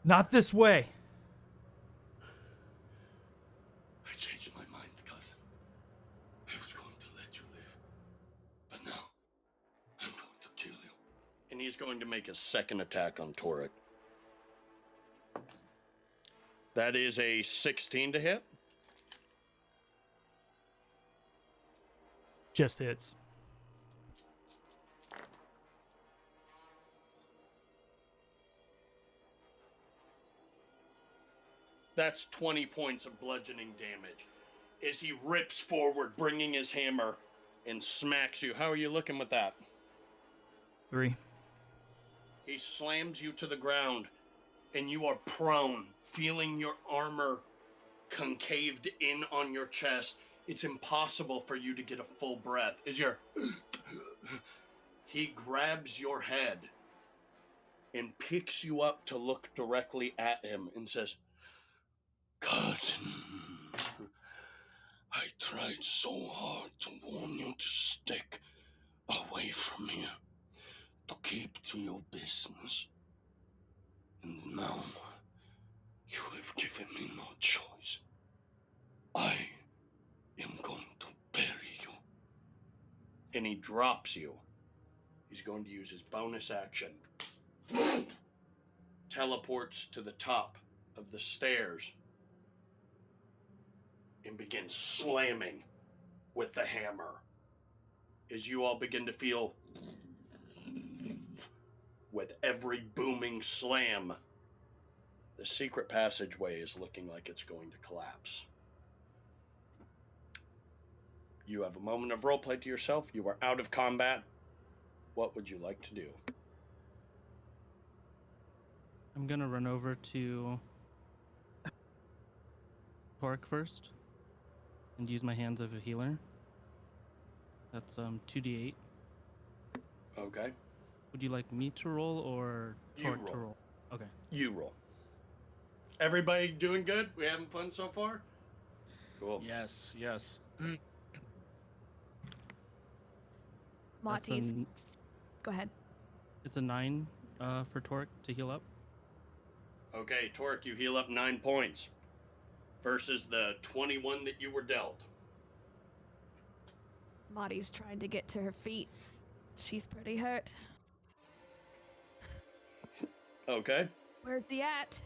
Not this way. I changed my mind, cousin. I was going to let you live. But now, I'm going to kill you. and he's going to make a second attack on Torek. That is a 16 to hit. Just hits. That's 20 points of bludgeoning damage as he rips forward, bringing his hammer, and smacks you. How are you looking with that? 3. He slams you to the ground, and you are prone, feeling your armor concaved in on your chest. It's impossible for you to get a full breath. He grabs your head and picks you up to look directly at him and says, Cousin, I tried so hard to warn you to stick away from here to keep to your business. And now you have given me no choice. I am going to bury you. And he drops you. He's going to use his bonus action. Teleports to the top of the stairs and begins slamming with the hammer. As you all begin to feel, with every booming slam, the secret passageway is looking like it's going to collapse. You have a moment of roleplay to yourself. You are out of combat. What would you like to do? I'm gonna run over to Torque first and use my hands as a healer. That's 2d8. Okay. Would you like me to roll or You Torque to roll. roll? Okay. You roll. Everybody doing good? We having fun so far? Cool. Yes, yes. Monty's. Go ahead. It's a 9 for Torque to heal up. Okay, Torque, you heal up 9 points versus the 21 that you were dealt. Maudie's trying to get to her feet. She's pretty hurt. Okay. Where's he at?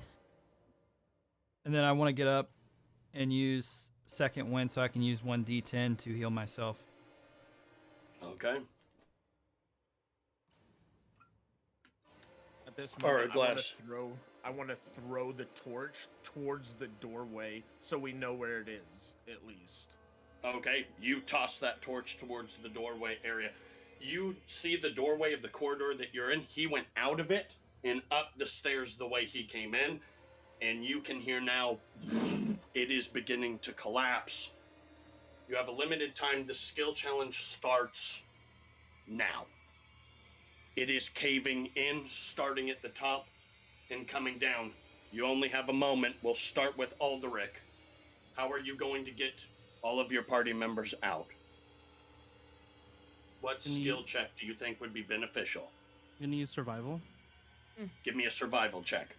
And then I want to get up and use second wind so I can use 1d10 to heal myself. Okay. At this All moment, right, Glass. I want to throw the torch towards the doorway so we know where it is, at least. Okay, you toss that torch towards the doorway area. You see the doorway of the corridor that you're in. He went out of it and up the stairs the way he came in. And you can hear now it is beginning to collapse. You have a limited time. The skill challenge starts now. It is caving in, starting at the top and coming down. You only have a moment. We'll start with Alderic. How are you going to get all of your party members out? What skill check do you think would be beneficial? I'm gonna use survival. Give me a survival check.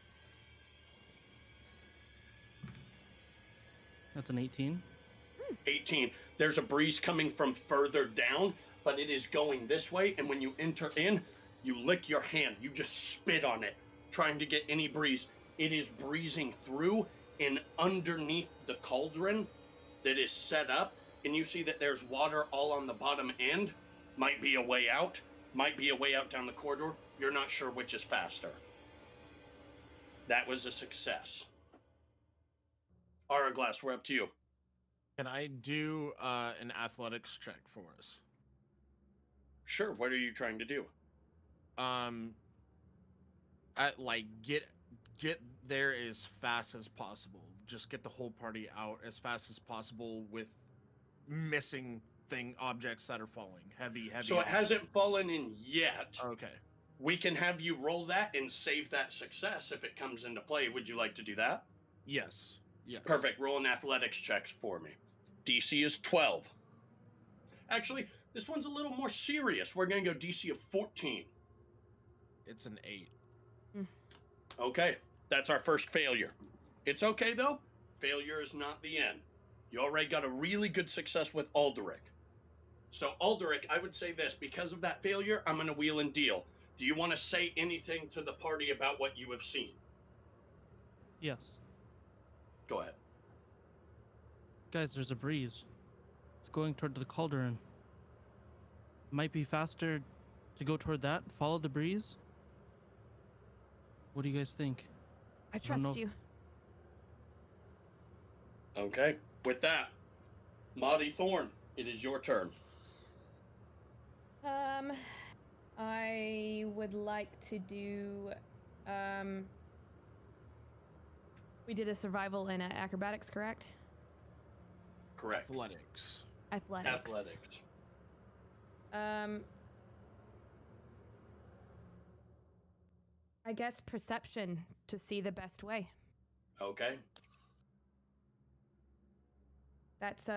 That's an 18. 18. There's a breeze coming from further down, but it is going this way, and when you enter in, you lick your hand. You just spit on it, trying to get any breeze. It is breezing through and underneath the cauldron that is set up, and you see that there's water all on the bottom end. Might be a way out, might be a way out down the corridor. You're not sure which is faster. That was a success. Araglass, we're up to you. Can I do an athletics check for us? Sure, what are you trying to do? Get there as fast as possible. Just get the whole party out as fast as possible with missing objects that are falling. Heavy. So it hasn't fallen in yet. Okay. We can have you roll that and save that success if it comes into play. Would you like to do that? Yes. Yes. Perfect. Roll an athletics checks for me. DC is 12. Actually, this one's a little more serious. We're going to go DC of 14. It's an 8. Okay, that's our first failure. It's okay, though. Failure is not the end. You already got a really good success with Alderic. So, Alderic, I would say this. Because of that failure, I'm going to wheel and deal. Do you want to say anything to the party about what you have seen? Yes. Go ahead. Guys, there's a breeze. It's going toward the cauldron. Might be faster to go toward that. Follow the breeze. What do you guys think? I don't trust know. you. Okay, with that, Maudie Thorn, it is your turn. I would like to do, we did a survival and acrobatics, correct? Correct. Athletics. Athletics. I guess perception to see the best way. Okay. That's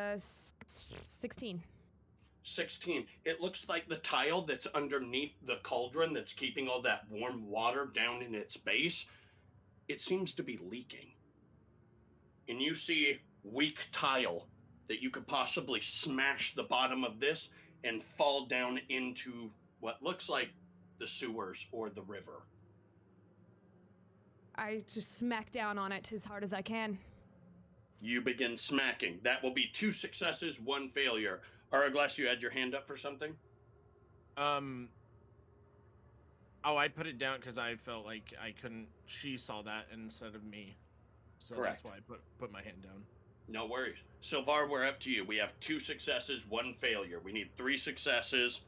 16. 16. It looks like the tile that's underneath the cauldron that's keeping all that warm water down in its base, it seems to be leaking. And you see weak tile that you could possibly smash the bottom of this and fall down into what looks like the sewers or the river. I just smack down on it as hard as I can. You begin smacking. That will be 2 successes, 1 failure. Araglass, you had your hand up for something? Oh, I put it down because I felt like I couldn't. She saw that instead of me, so Correct. that's why I put my hand down. No worries. Sylvar, we're up to you. We have 2 successes, 1 failure. We need 3 successes,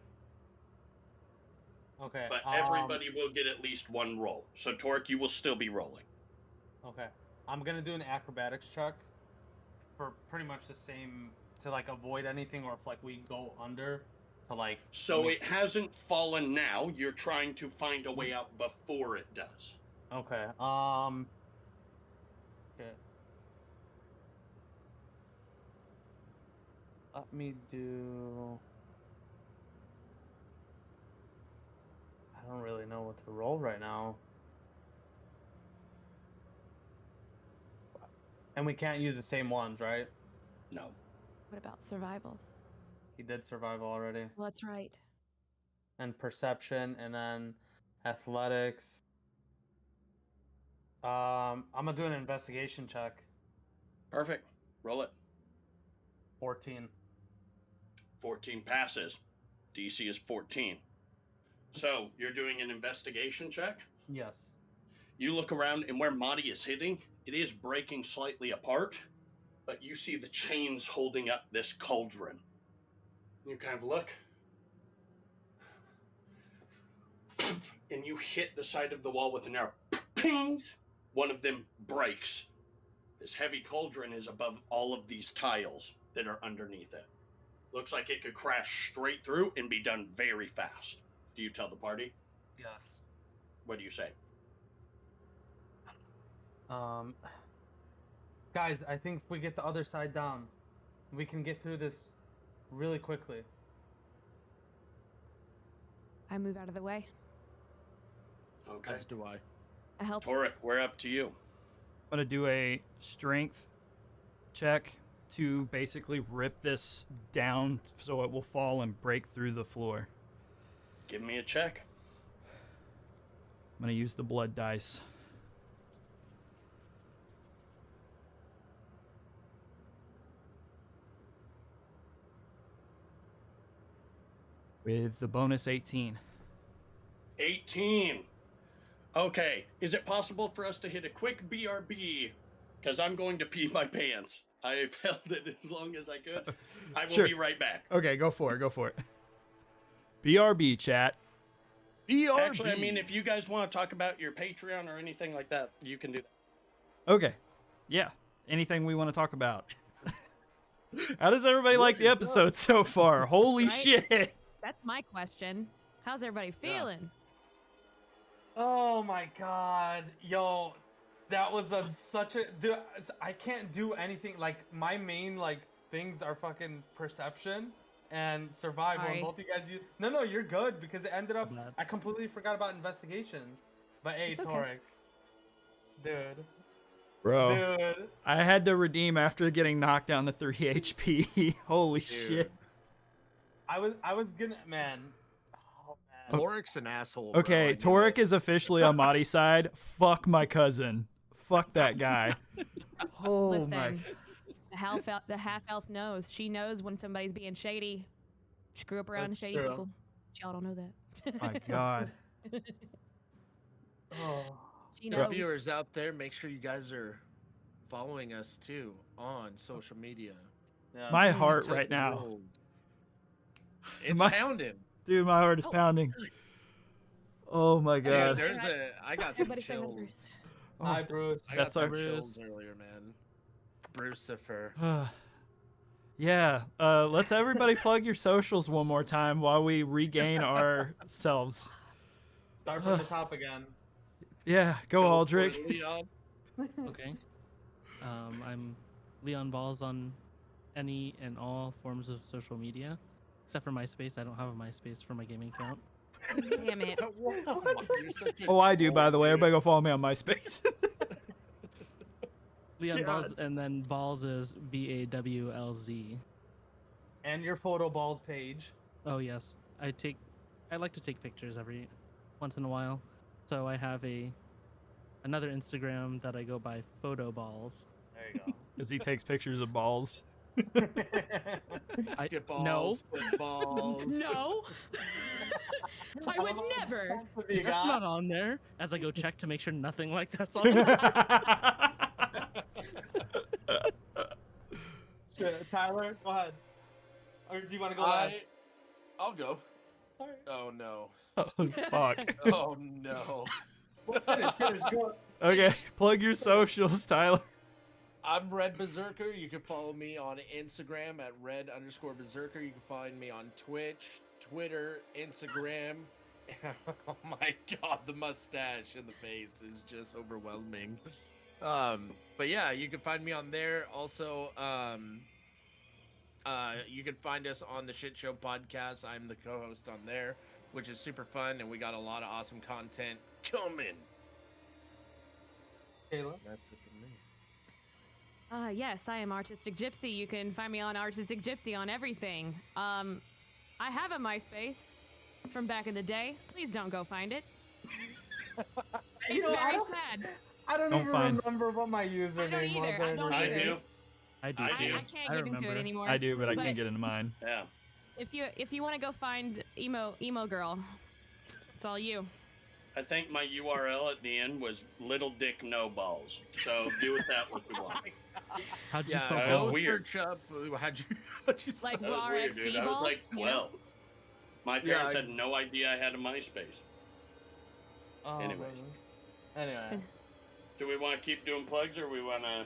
Okay. but everybody will get at least 1 roll. So, Torque, you will still be rolling. Okay. I'm gonna do an acrobatics check for pretty much the same to like avoid anything, or if like we go under to like. So it hasn't fallen now. You're trying to find a way out before it does. Okay. Okay. Let me do. I don't really know what to roll right now. And we can't use the same ones, right? No. What about survival? He did survival already. Well, that's right. And perception, and then athletics. I'm gonna do an investigation check. Perfect. Roll it. 14. 14 passes. DC is 14. So, you're doing an investigation check? Yes. You look around, and where Madi is hitting, it is breaking slightly apart, but you see the chains holding up this cauldron. You kind of look, and you hit the side of the wall with an arrow. Ping! One of them breaks. This heavy cauldron is above all of these tiles that are underneath it. Looks like it could crash straight through and be done very fast. Do you tell the party? Yes. What do you say? Guys, I think if we get the other side down, we can get through this really quickly. I move out of the way. Okay. As do I. I help. Torek, we're up to you. I'm gonna do a strength check to basically rip this down so it will fall and break through the floor. Give me a check. I'm gonna use the blood dice. With the bonus 18. 18. Okay, is it possible for us to hit a quick BRB? Because I'm going to pee my pants. I held it as long as I could. I will Sure. be right back. Okay, go for it. BRB, chat. BRB. Actually, I mean, if you guys want to talk about your Patreon or anything like that, you can do that. Okay. Yeah. Anything we want to talk about. How does everybody like the episode so far? Holy Right? shit. That's my question. How's everybody feeling? Oh my god. Yo, that was such a... Dude, I can't do anything. Like, my main, like, things are fucking perception and survival. Sorry. And both you guys... No, you're good, because it ended up... Bad. I completely forgot about investigation. But hey, It's okay. Torek. Dude. Bro. Dude. I had to redeem after getting knocked down to 3 HP. Holy shit. I was gonna... Man. Oh, man. Torek's an asshole. Bro. I Okay, knew Torek it. is officially on Madi's side. Fuck my cousin. Fuck that guy. Oh Listen, my. the half elf knows. She knows when somebody's being shady. She grew up around That's shady true. people. Y'all don't know that. My god. Oh. She The knows. viewers out there, make sure you guys are following us too on social media. Yeah. My heart Tell right the now. world. It's My- pounding. Dude, my heart is Oh. pounding. Oh my Dude, god. I got some Everybody say hi to chills. Bruce. Hi, Bruce. I That's got our- some chills earlier, man. Brucifer. Yeah, let's everybody plug your socials one more time while we regain ourselves. Start from the top again. Yeah, go for Aldrich. it, Leon. Okay. I'm Leon Balls on any and all forms of social media. Except for MySpace, I don't have a MySpace for my gaming account. Damn it. You're such a Oh, I do, by troll, the way. dude. Everybody go follow me on MySpace. Leon God. Balls, and then Balls is BAWLZ. And your photo balls page. Oh yes, I like to take pictures every once in a while, so I have another Instagram that I go by Photo Balls. There you go. Because he takes pictures of balls. Basketballs, footballs. No. I would never. That's not on there. As I go check to make sure nothing like that's on there. Tyler, go ahead. Or do you want to go last? I'll go. All right. Oh no. Oh, fuck. Oh no. Finish, go. Okay, plug your socials, Tyler. I'm Red Berserker. You can follow me on Instagram at red_berserker. You can find me on Twitch, Twitter, Instagram. Oh my god, the mustache and the face is just overwhelming. But yeah, you can find me on there. Also, you can find us on the Shit Show podcast. I'm the co-host on there, which is super fun, and we got a lot of awesome content coming. Kayla. That's it for me. Yes, I am Artistic Gypsy. You can find me on Artistic Gypsy on everything. I have a MySpace from back in the day. Please don't go find it. It's very sad. I don't Don't even find- remember what my username either. was. I don't I either. do. I do. I I do. can't get into it remember. anymore. I do, but I But- can't get into mine. Yeah. If you want to go find emo girl, it's all you. I think my URL at the end was Little Dick No Balls. So do with that what you want. How'd you Yeah, spell that was go balls? weird. search up. How'd you spell Like That was raw weird, XD dude. I was balls, like you know? 12. My Yeah, parents I- had no idea I had a MySpace. Oh, Anyways. man. Anyway. Do we want to keep doing plugs or we want to?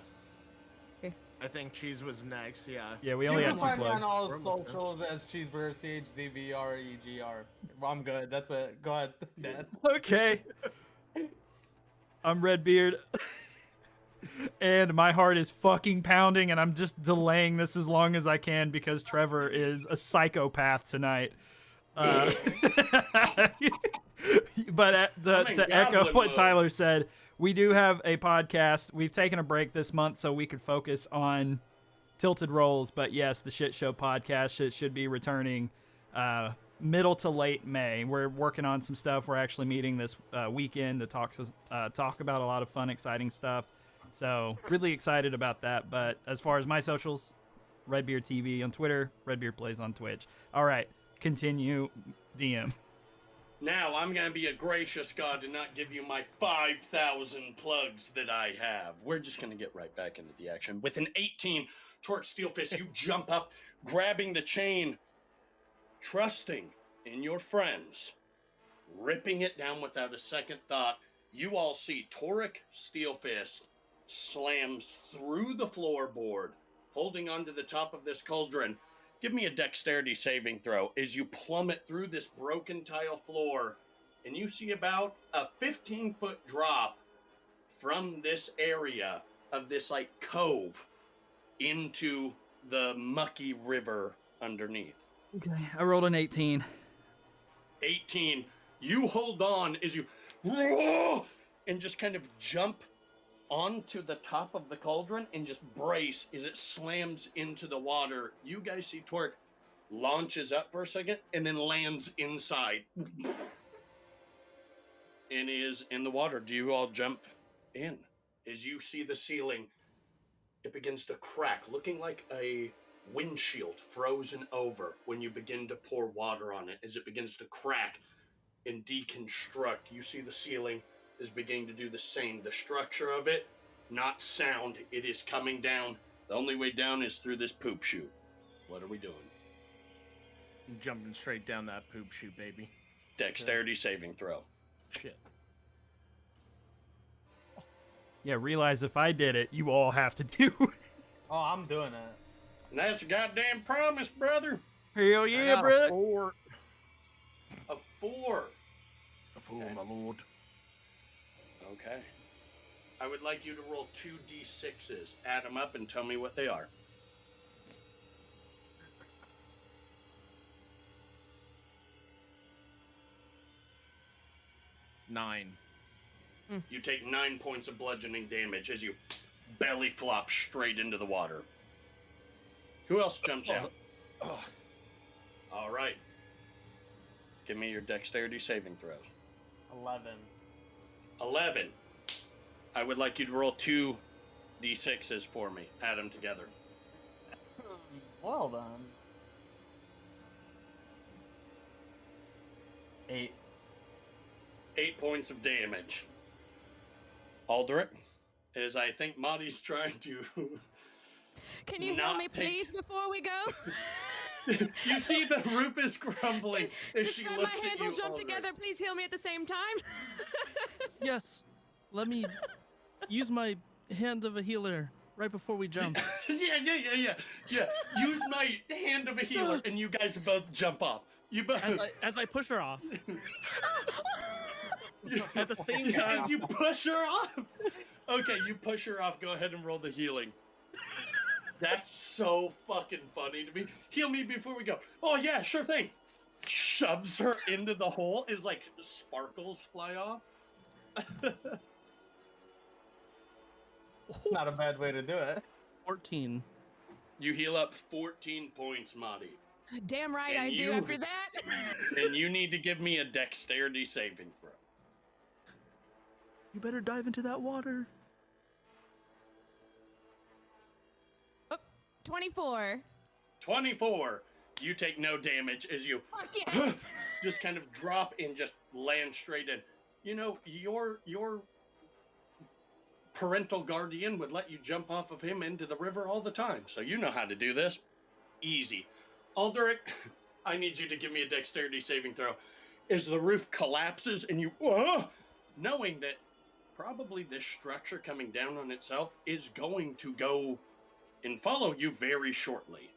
I think cheese was next. Yeah. Yeah, we You only can got two find me on plugs. all We're almost socials as Cheeseburger, CHZBREGR. I'm good. That's it. Go ahead, Dad. Okay. I'm Redbeard. And my heart is fucking pounding, and I'm just delaying this as long as I can because Trevor is a psychopath tonight. But I'm in to echo gambling what mode. Tyler said, we do have a podcast. We've taken a break this month so we could focus on Tilted Rolls. But yes, the Shit Show podcast should be returning middle to late May. We're working on some stuff. We're actually meeting this weekend to talk about a lot of fun, exciting stuff. So really excited about that. But as far as my socials, Redbeard TV on Twitter, Redbeard Plays on Twitch. All right, continue, DM. Now I'm going to be a gracious God to not give you my 5,000 plugs that I have. We're just going to get right back into the action. With an 18 Torch Steel Fist, you jump up, grabbing the chain, trusting in your friends, ripping it down without a second thought. You all see Toric Steelfist slams through the floorboard, holding onto the top of this cauldron. Give me a dexterity saving throw as you plummet through this broken tile floor, and you see about a 15-foot drop from this area of this, like, cove into the mucky river underneath. Okay, I rolled an 18. 18. You hold on as you and just kind of jump onto the top of the cauldron and just brace as it slams into the water. You guys see Torque launches up for a second and then lands inside and is in the water. Do you all jump in? As you see the ceiling, it begins to crack, looking like a windshield frozen over when you begin to pour water on it. As it begins to crack and deconstruct, you see the ceiling is beginning to do the same. The structure of it, not sound, it is coming down. The only way down is through this poop chute. What are we doing? Jumping straight down that poop chute, baby. Dexterity saving throw. Shit. Yeah, realize if I did it, you all have to do it. Oh, I'm doing it. And that's a goddamn promise, brother. Hell yeah, brother. Four. A 4. A fool, my lord. Okay. I would like you to roll 2d6s. Add them up and tell me what they are. 9. You take 9 points of bludgeoning damage as you belly flop straight into the water. Who else jumped down? All right. Give me your dexterity saving throws. 11. 11. I would like you to roll 2 d6s for me. Add them together. Well done. 8. 8 points of damage. Aldrich, as I think Maudie's trying to... Can you Not heal me, take- please, before we go? You see the roof is crumbling as she Grab looks my at hand, you. we'll jump Aldrich. together. Please heal me at the same time. Yes. Let me use my hand of a healer right before we jump. Yeah. Use my hand of a healer, and you guys both jump off. You both. As I push her off. At the same time. As you push her off. Okay, you push her off. Go ahead and roll the healing. That's so fucking funny to me. Heal me before we go. Oh yeah, sure thing. Shoves her into the hole. Is like sparkles fly off. Not a bad way to do it. 14. You heal up 14 points, Maudie. Damn right And I do you- after that. And you need to give me a dexterity saving throw. You better dive into that water. 24. 24. You take no damage as you Fuck yes. just kind of drop and just land straight in. You know, your parental guardian would let you jump off of him into the river all the time, so you know how to do this. Easy. Aldrich, I need you to give me a dexterity saving throw. As the roof collapses and you, knowing that probably this structure coming down on itself is going to go and follow you very shortly.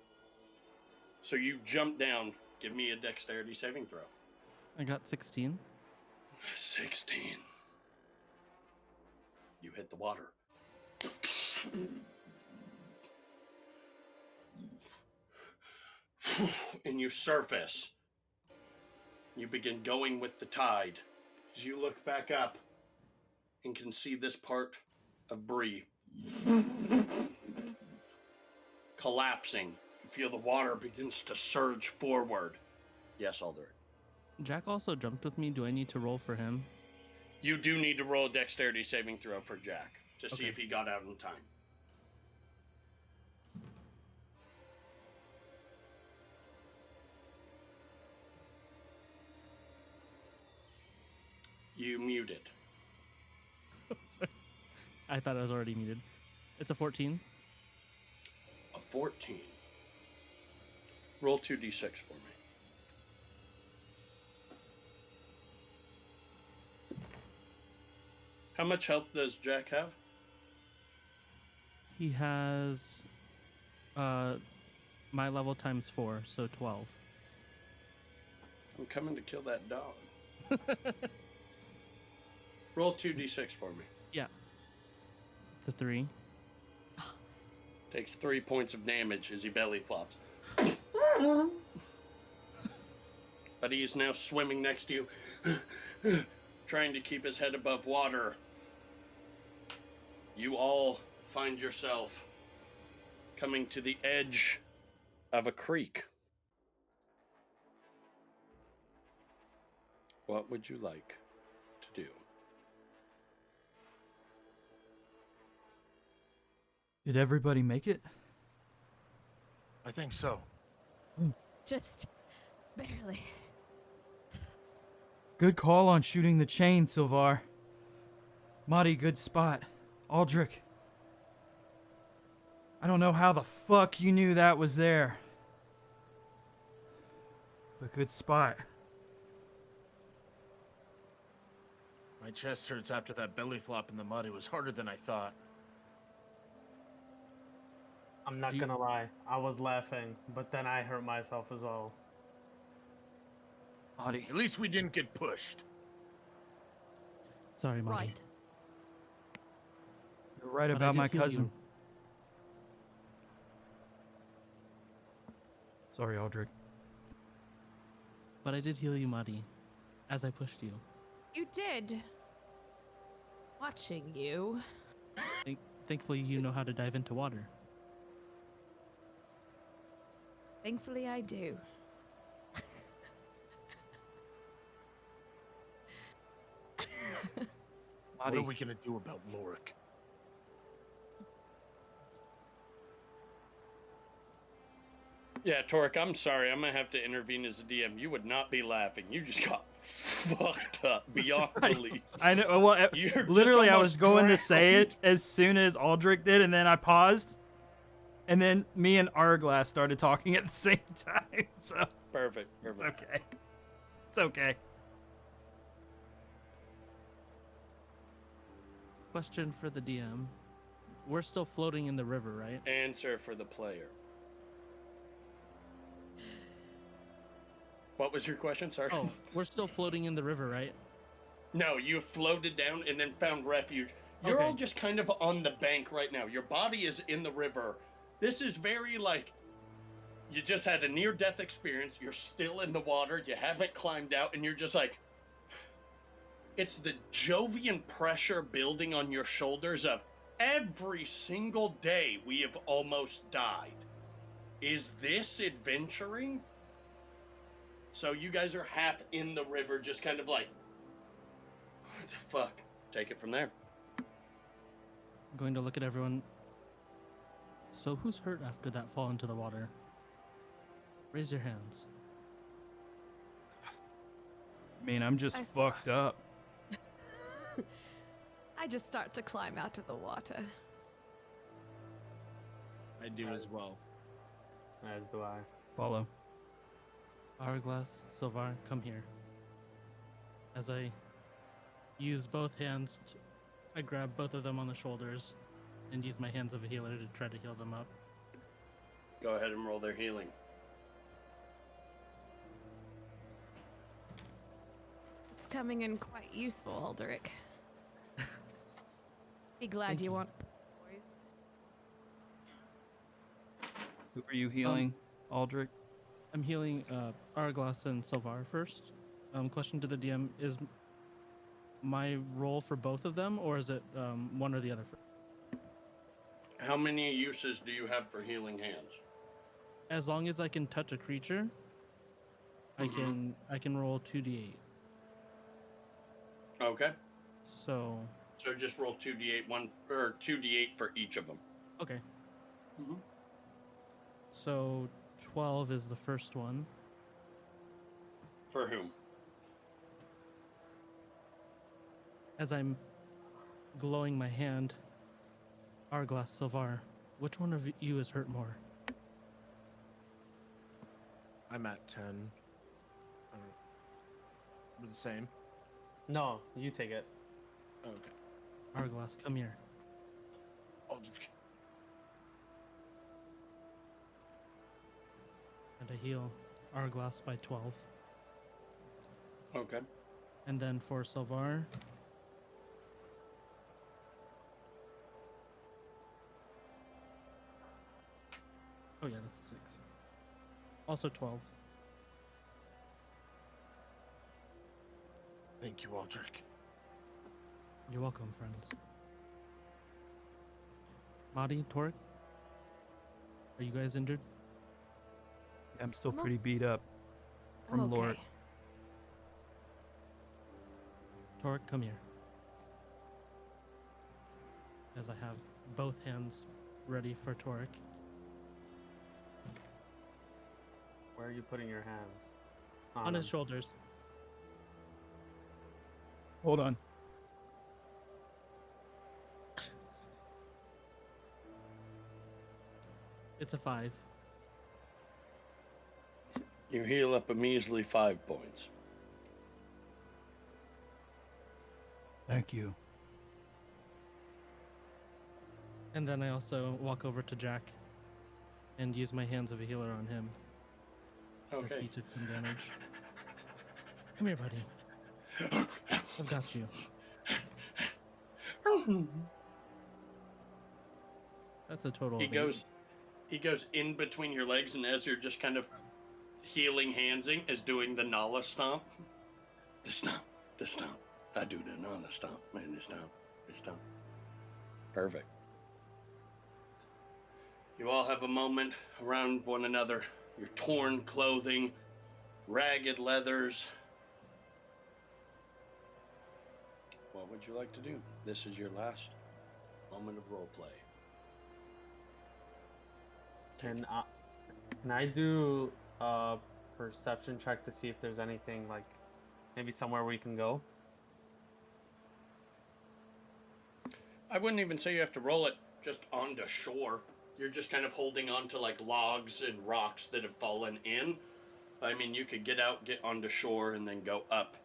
So you jump down. Give me a dexterity saving throw. I got 16. 16. You hit the water. And you surface. You begin going with the tide. As you look back up and can see this part of Bree collapsing. You feel the water begins to surge forward. Yes, Aldrich. Jack also jumped with me. Do I need to roll for him? You do need to roll a dexterity saving throw for Jack to see Okay. if he got out in time. You muted. I thought I was already muted. It's a 14. A 14. Roll 2d6 for me. How much health does Jack have? He has my level times 4, so 12. I'm coming to kill that dog. Roll 2d6 for me. Yeah. It's a 3. Takes 3 points of damage as he belly flops. But he is now swimming next to you, trying to keep his head above water. You all find yourself coming to the edge of a creek. What would you like to do? Did everybody make it? I think so. Just barely. Good call on shooting the chain, Sylvar. Marty, good spot. Aldrich. I don't know how the fuck you knew that was there. But good spot. My chest hurts after that belly flop in the mud. It was harder than I thought. I'm not gonna lie, I was laughing, but then I hurt myself as well. Marty. At least we didn't get pushed. Sorry, Monty. Right. You're right But I about did my heal cousin. you. Sorry, Aldrich. But I did heal you, Marty, as I pushed you. You did. Watching you. Thankfully, you know how to dive into water. Thankfully, I do. What are we gonna do about Lorik? Yeah, Torque, I'm sorry. I'm going to have to intervene as a DM. You would not be laughing. You just got fucked up beyond belief. I know. Well, You're just literally, I was almost going to say drowned. it as soon as Aldrich did, and then I paused, and then me and Arglass started talking at the same time. So Perfect. it's okay. It's okay. Question for the DM. We're still floating in the river, right? Answer for the player. What was your question? Sorry. Oh, we're still floating in the river, right? No, you floated down and then found refuge. You're Okay. all just kind of on the bank right now. Your body is in the river. This is very like you just had a near-death experience. You're still in the water. You haven't climbed out, and you're just like it's the Jovian pressure building on your shoulders of every single day we have almost died. Is this adventuring? So you guys are half in the river, just kind of like, what the fuck? Take it from there. I'm going to look at everyone. So who's hurt after that fall into the water? Raise your hands. I mean, I'm just fucked up. I just start to climb out of the water. I do as well. As do I. Follow. Hourglass, Sylvar, come here. As I use both hands, I grab both of them on the shoulders and use my hands of a healer to try to heal them up. Go ahead and roll their healing. It's coming in quite useful, Aldrich. Be glad Thank you you. want boys. Who are you healing, Aldrich? I'm healing Hourglass and Sylvar first. Question to the DM, is my roll for both of them, or is it one or the other? How many uses do you have for healing hands? As long as I can touch a creature, I can roll 2d8. Okay. So So just roll 2d8, 2d8 for each of them. okay. Mhm. So 12 is the first one. For whom? As I'm glowing my hand, Hourglass, Sylvar, which one of you is hurt more? I'm at 10. We're the same. No, you take it. Okay. Hourglass, come here. Aldrich. And I heal Hourglass by 12. Okay. And then for Sylvar, oh yeah, that's a 6. Also 12. Thank you, Aldrich. You're welcome, friends. Madi, Torek, are you guys injured? I'm still I'm o- pretty beat up I'm from Lord. okay. Torek, come here. As I have both hands ready for Torek. Where are you putting your hands? On his him. shoulders. Hold on. It's a 5. You heal up a measly 5 points. Thank you. And then I also walk over to Jack and use my hands of a healer on him. As Okay. he took some damage. Come here, buddy. I've got you. That's a total He of 8. goes in between your legs, and as you're just kind of healing handsing, is doing the Nala stomp. The stomp, the stomp, I do the non-stop, man. It's time. It's time. Perfect. You all have a moment around one another. Your torn clothing, ragged leathers. What would you like to do? This is your last moment of roleplay. Can I do a perception check to see if there's anything like maybe somewhere we can go? I wouldn't even say you have to roll it just onto shore. You're just kind of holding on to like logs and rocks that have fallen in. I mean, you could get out, get onto shore, and then go up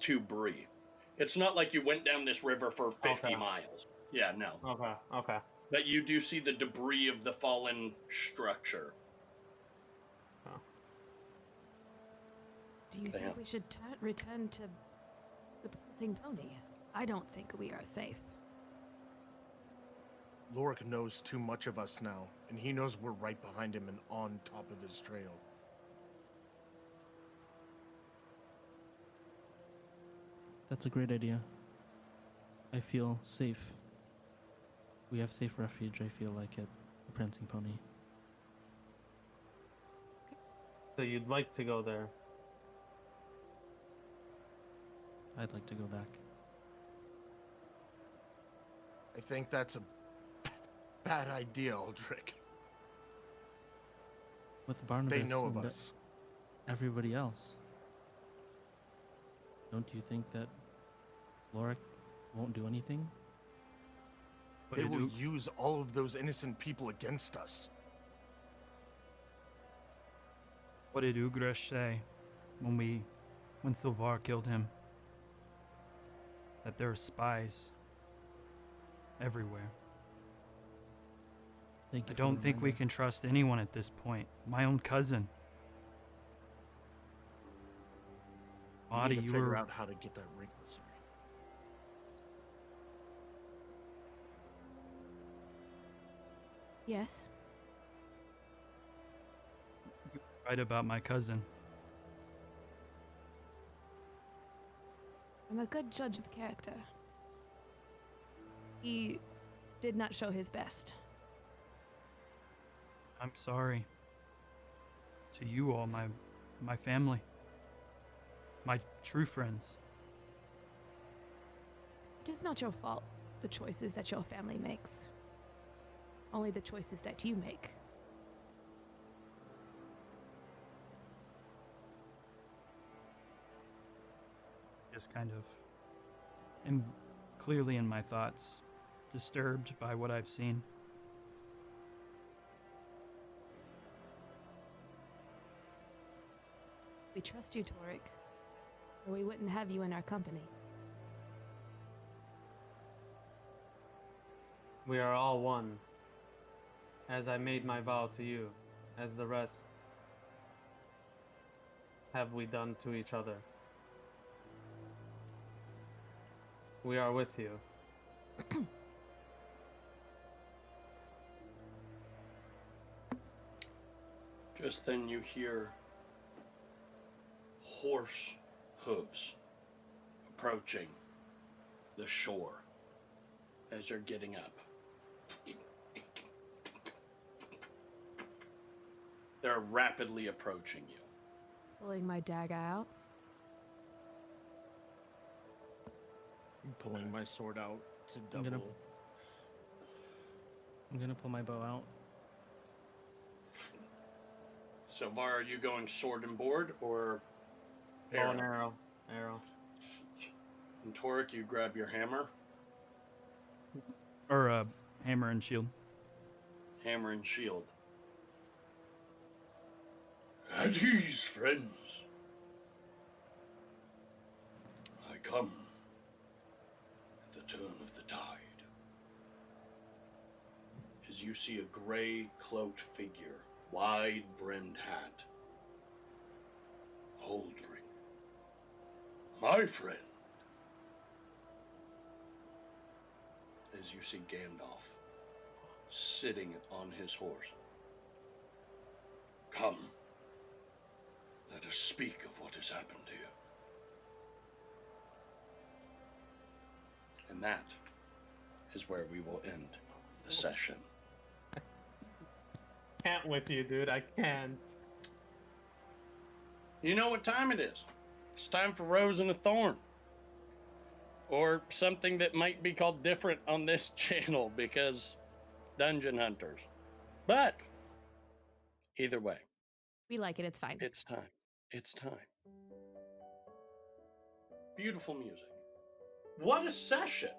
to Bree. It's not like you went down this river for 50 Okay. miles. Yeah, no. Okay. But you do see the debris of the fallen structure. Do you think we should return to the Prancing Pony? I don't think we are safe. Lorik knows too much of us now, and he knows we're right behind him and on top of his trail. That's a great idea. I feel safe. We have safe refuge, I feel like, at the Prancing Pony. So you'd like to go there? I'd like to go back. I think that's a bad idea, Aldrich. With Barnabas They know of and us. everybody else. Don't you think that Lorik won't do anything? They will use all of those innocent people against us. What did Ugresh say when Sylvar killed him? That there are spies everywhere. Thank you I for don't think we reminding. can trust anyone at this point. My own cousin. We Body, need to you figure were out how to get that ring. Yes? right about my cousin. I'm a good judge of character. He did not show his best. I'm sorry. To you all, my family. My true friends. It is not your fault, the choices that your family makes. Only the choices that you make. Just kind of am clearly in my thoughts, disturbed by what I've seen. We trust you, Torek, or we wouldn't have you in our company. We are all one, as I made my vow to you, as the rest have we done to each other. We are with you. Just then you hear horse hooves approaching the shore as you're getting up. They're rapidly approaching you. Pulling my dagger out. I'm pulling my sword out to I'm double. gonna- I'm gonna pull my bow out. Sylvar, are you going sword and board or Bow and arrow? arrow. And Torek, you grab your hammer. Or hammer and shield. Hammer and shield. At ease, friends. I come at the turn of the tide. As you see a gray cloaked figure, wide brimmed hat. Holdring. My friend. As you see Gandalf sitting on his horse. Come. Let us speak of what has happened here. that is where we will end the session. Can't with you, dude. I can't. You know what time it is? It's time for Rose and a Thorn. Or something that might be called different on this channel because Dungeon Hunters. But either way, We like it. It's fine. it's time. It's time. Beautiful music. What a session.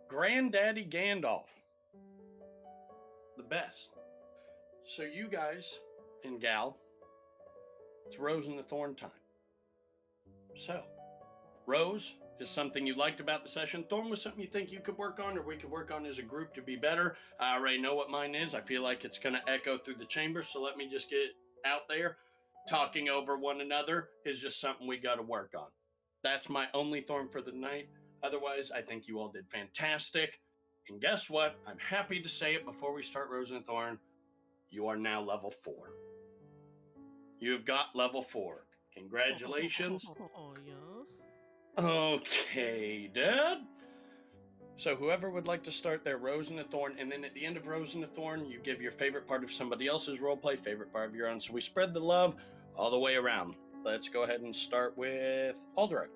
Granddaddy Gandalf. The best. So you guys and gal, it's Rose and the Thorn time. So, Rose is something you liked about the session. Thorn was something you think you could work on or we could work on as a group to be better. I already know what mine is. I feel like it's going to echo through the chamber, so let me just get out there. Talking over one another is just something we got to work on. That's my only Thorn for the night. Otherwise, I think you all did fantastic. And guess what? I'm happy to say it before we start Rose and Thorn. You are now level 4. You've got level 4. Congratulations. Oh, yeah. Okay, Dad. So whoever would like to start their Rose and a Thorn, and then at the end of Rose and a Thorn, you give your favorite part of somebody else's roleplay, favorite part of your own. So we spread the love all the way around. Let's go ahead and start with Alderac.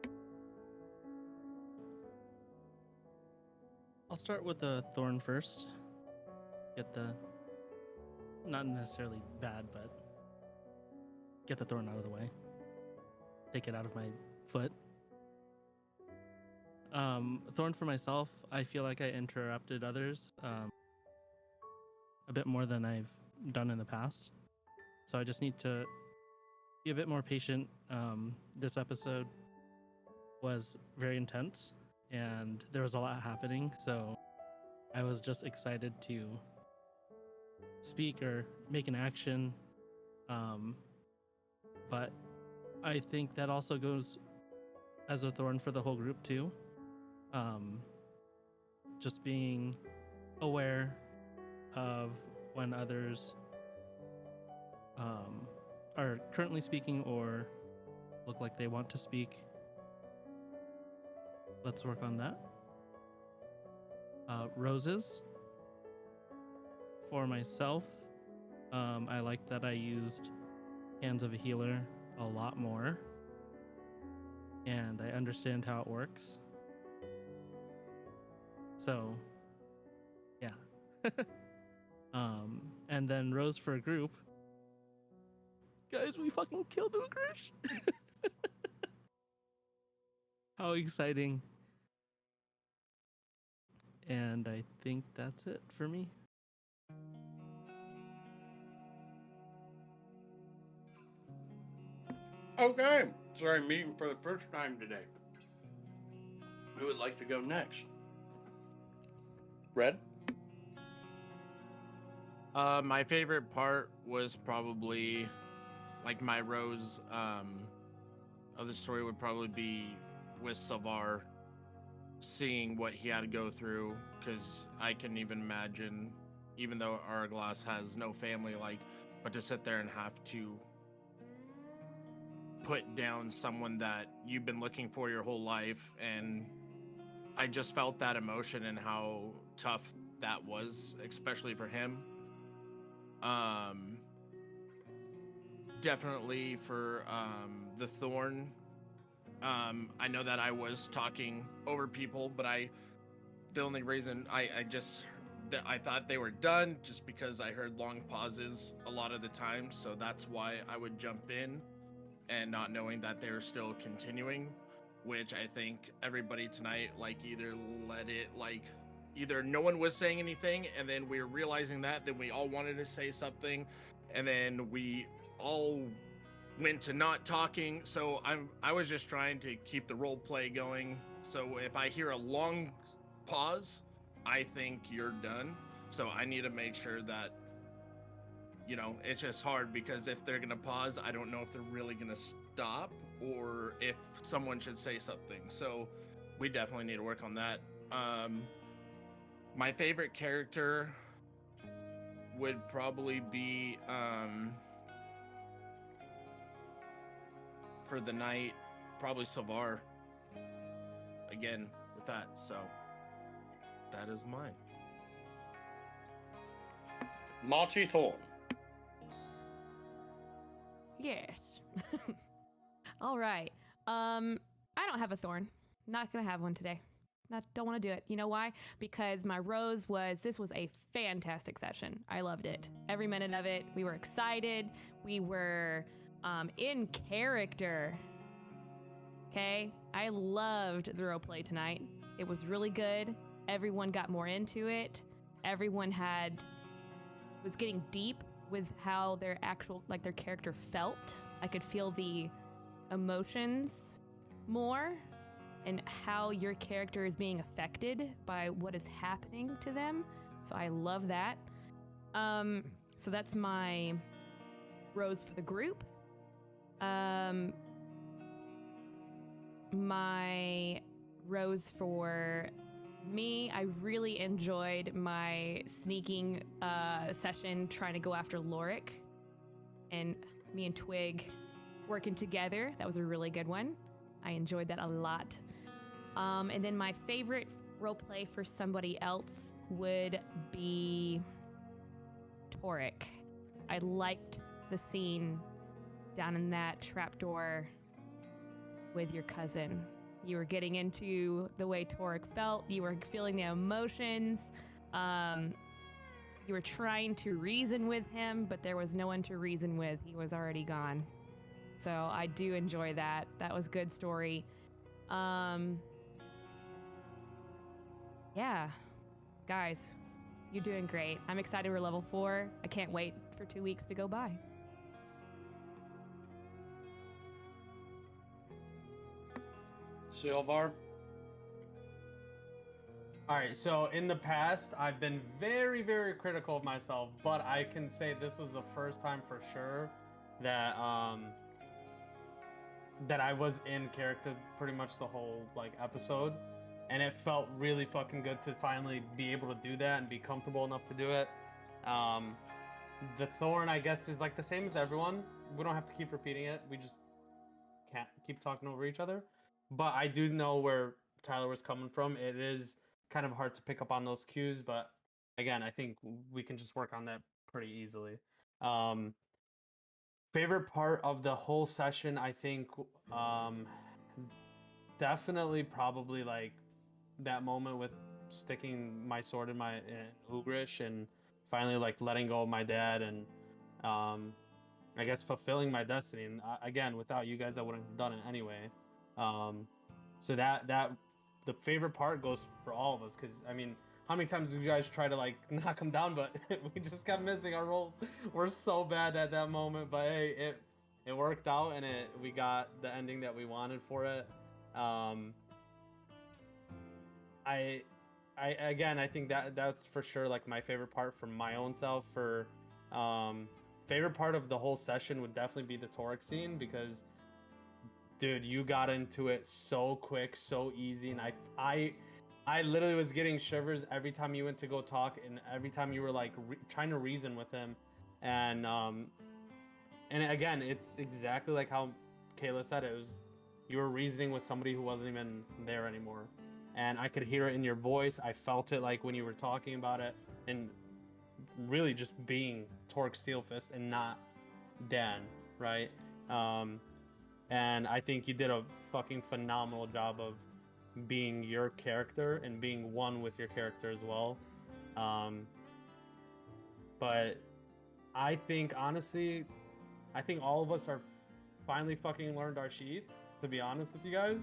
I'll start with the thorn first. Get the, not necessarily bad, but get the thorn out of the way. Take it out of my foot. Thorn for myself, I feel like I interrupted others a bit more than I've done in the past. So I just need to be a bit more patient. This episode was very intense and there was a lot happening, so I was just excited to speak or make an action. But I think that also goes as a thorn for the whole group too. Just being aware of when others are currently speaking or look like they want to speak. Let's work on that. Roses. For myself, I like that I used Hands of a Healer a lot more, and I understand how it works. So, yeah. And then Rose for a group. Guys, we fucking killed Ugresh! How exciting. And I think that's it for me. Okay, sorry, meeting for the first time today. Who would like to go next? Red? My favorite part was probably, like, my Rose of the story would probably be with Sylvar, seeing what he had to go through, because I couldn't even imagine, even though Hourglass has no family, like, but to sit there and have to put down someone that you've been looking for your whole life, and I just felt that emotion and how tough that was, especially for him. Definitely for the Thorn. I know that I was talking over people, but the only reason I thought they were done just because I heard long pauses a lot of the time, so that's why I would jump in and not knowing that they were still continuing, which I think everybody tonight, like, either no one was saying anything, and then we were realizing that, then we all wanted to say something, and then we all went to not talking. So I was just trying to keep the role play going. So if I hear a long pause, I think you're done. So I need to make sure that, it's just hard because if they're gonna pause, I don't know if they're really gonna stop or if someone should say something. So we definitely need to work on that. My favorite character would probably be for the night, probably Sylvar. Again, with that. So that is mine. Monty Thorn. Yes. All right. I don't have a thorn. Not gonna have one today. Don't want to do it. You know why? Because my rose was, this was a fantastic session. I loved it. Every minute of it. We were excited. We were in character. Okay? I loved the role play tonight. It was really good. Everyone got more into it. Everyone was getting deep with how their their character felt. I could feel the emotions more and how your character is being affected by what is happening to them. So I love that. So that's my rose for the group. My rose for me, I really enjoyed my sneaking session trying to go after Lorik, and me and Twig working together. That was a really good one. I enjoyed that a lot. And then my favorite roleplay for somebody else would be Torik. I liked the scene down in that trapdoor with your cousin. You were getting into the way Torik felt. You were feeling the emotions. You were trying to reason with him, but there was no one to reason with. He was already gone. So I do enjoy that. That was a good story. Yeah, guys, you're doing great. I'm excited we're level 4. I can't wait for 2 weeks to go by. Sylvar. All right, so in the past, I've been very, very critical of myself, but I can say this was the first time for sure that that I was in character pretty much the whole episode, and it felt really fucking good to finally be able to do that and be comfortable enough to do it. The thorn, I guess, is the same as everyone. We don't have to keep repeating it. We just can't keep talking over each other. But I do know where Tyler was coming from. It is kind of hard to pick up on those cues, but again, I think we can just work on that pretty easily. Favorite part of the whole session, I think, definitely probably that moment with sticking my sword in Ugresh and finally letting go of my dad and I guess fulfilling my destiny. And again, without you guys, I wouldn't have done it anyway. So that the favorite part goes for all of us, because I mean, how many times did you guys try to knock him down, but we just kept missing our rolls. We're so bad at that moment, but hey, it worked out, and we got the ending that we wanted for it. I again, I think that's for sure my favorite part for my own self. For favorite part of the whole session would definitely be the Torik scene, because dude, you got into it so quick, so easy, and I literally was getting shivers every time you went to go talk, and every time you were trying to reason with him, and again, it's exactly like how Kayla said it was. You were reasoning with somebody who wasn't even there anymore, and I could hear it in your voice. I felt it when you were talking about it, and really just being Torik Steelfist and not Dan, right? And I think you did a fucking phenomenal job of being your character and being one with your character as well. But I think, honestly, all of us are finally fucking learned our sheets, to be honest with you guys.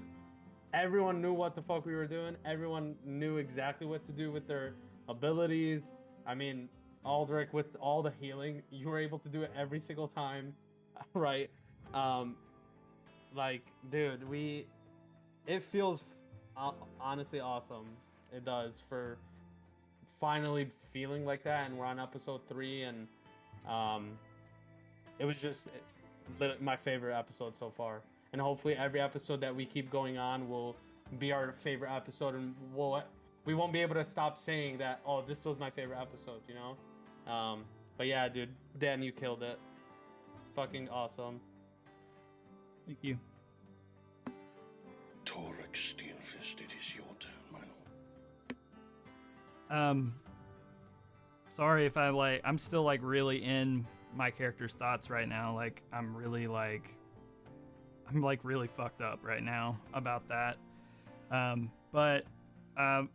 Everyone knew what the fuck we were doing. Everyone knew exactly what to do with their abilities. I mean, Aldrich, with all the healing, you were able to do it every single time, right? Dude, it feels honestly awesome. It does, for finally feeling like that, and we're on episode 3, and it was just my favorite episode so far. And hopefully every episode that we keep going on will be our favorite episode, and we won't be able to stop saying that, oh, this was my favorite episode, you know? But yeah, dude, Dan, you killed it. Fucking awesome. Thank you. Torik Steelfist, it is your turn. Sorry if I'm still like really in my character's thoughts right now. Like I'm really fucked up right now about that. But I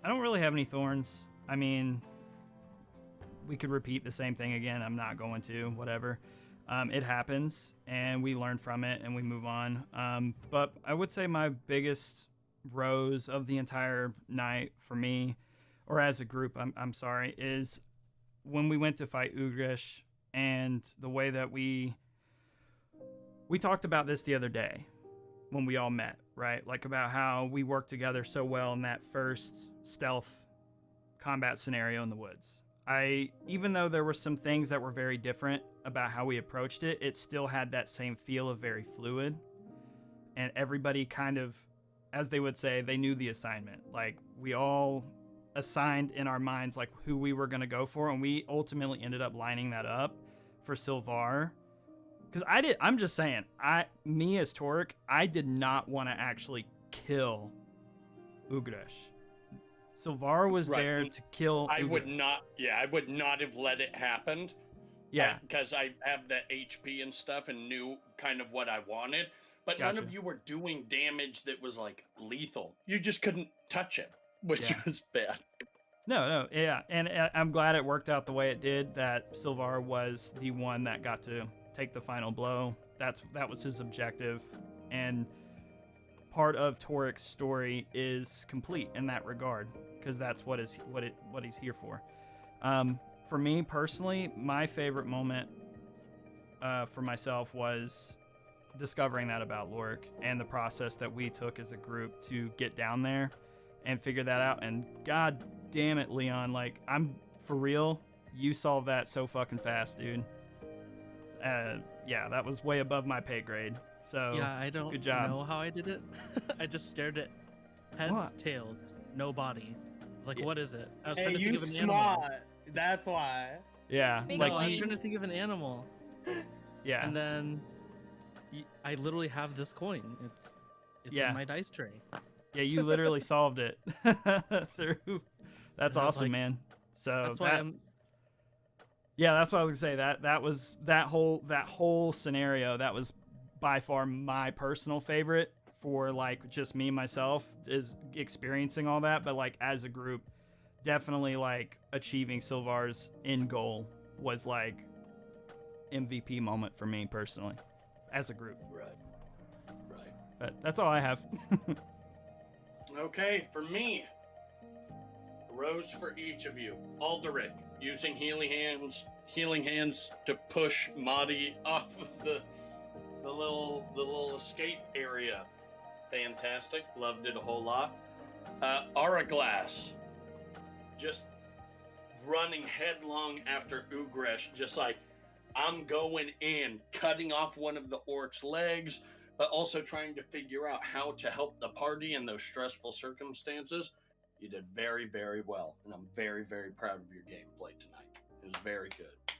don't really have any thorns. I mean, we could repeat the same thing again. I'm not going to, whatever. It happens and we learn from it and we move on. But I would say my biggest rose of the entire night for me, or as a group, I'm sorry, is when we went to fight Ugresh and the way that we talked about this the other day when we all met, right? Like about how we worked together so well in that first stealth combat scenario in the woods. Even though there were some things that were very different about how we approached it, it still had that same feel of very fluid. And everybody kind of, as they would say, they knew the assignment. Like we all assigned in our minds like who we were going to go for, and we ultimately ended up lining that up for Sylvar. Because I'm just saying, me as Torek, I did not want to actually kill Ugresh. Sylvar was there to kill I Ugresh. would not have let it happen. Yeah. Because I have the HP and stuff and knew kind of what I wanted. But Gotcha. none of you were doing damage that was like lethal. You just couldn't touch it, which was bad. No, yeah. And I'm glad it worked out the way it did, that Sylvar was the one that got to take the final blow. That was his objective. And part of Torek's story is complete in that regard, because that's what he's here for. For me personally, my favorite moment for myself was discovering that about Lorik and the process that we took as a group to get down there and figure that out. And god damn it, Leon, like, I'm for real, you solved that so fucking fast, dude. Yeah, that was way above my pay grade. So Yeah, I don't good job. know how I did it. I just stared at heads, What? tails, no body. I was like, Yeah. what is it? I was Hey, trying to you think of an animal. smart. That's why. Yeah, Big like No, I was brain. trying to think of an animal. yeah, And then I literally have this coin. It's Yeah. in my dice tray. yeah, you literally solved it through. That's And I was awesome, like, man. So That's why I'm yeah, that's what I was gonna say. That was that whole scenario. That was by far my personal favorite for like just me myself is experiencing all that. But like as a group, definitely like achieving Sylvar's end goal was like MVP moment for me personally, as a group. Right. But that's all I have. Okay, for me, a rose for each of you. Alderic, using healing hands to push Madi off of the little escape area. Fantastic, loved it a whole lot. Araglass, just running headlong after Ugresh, just like, I'm going in, cutting off one of the orc's legs, but also trying to figure out how to help the party in those stressful circumstances. You did very, very well, and I'm very, very proud of your gameplay tonight. It was very good.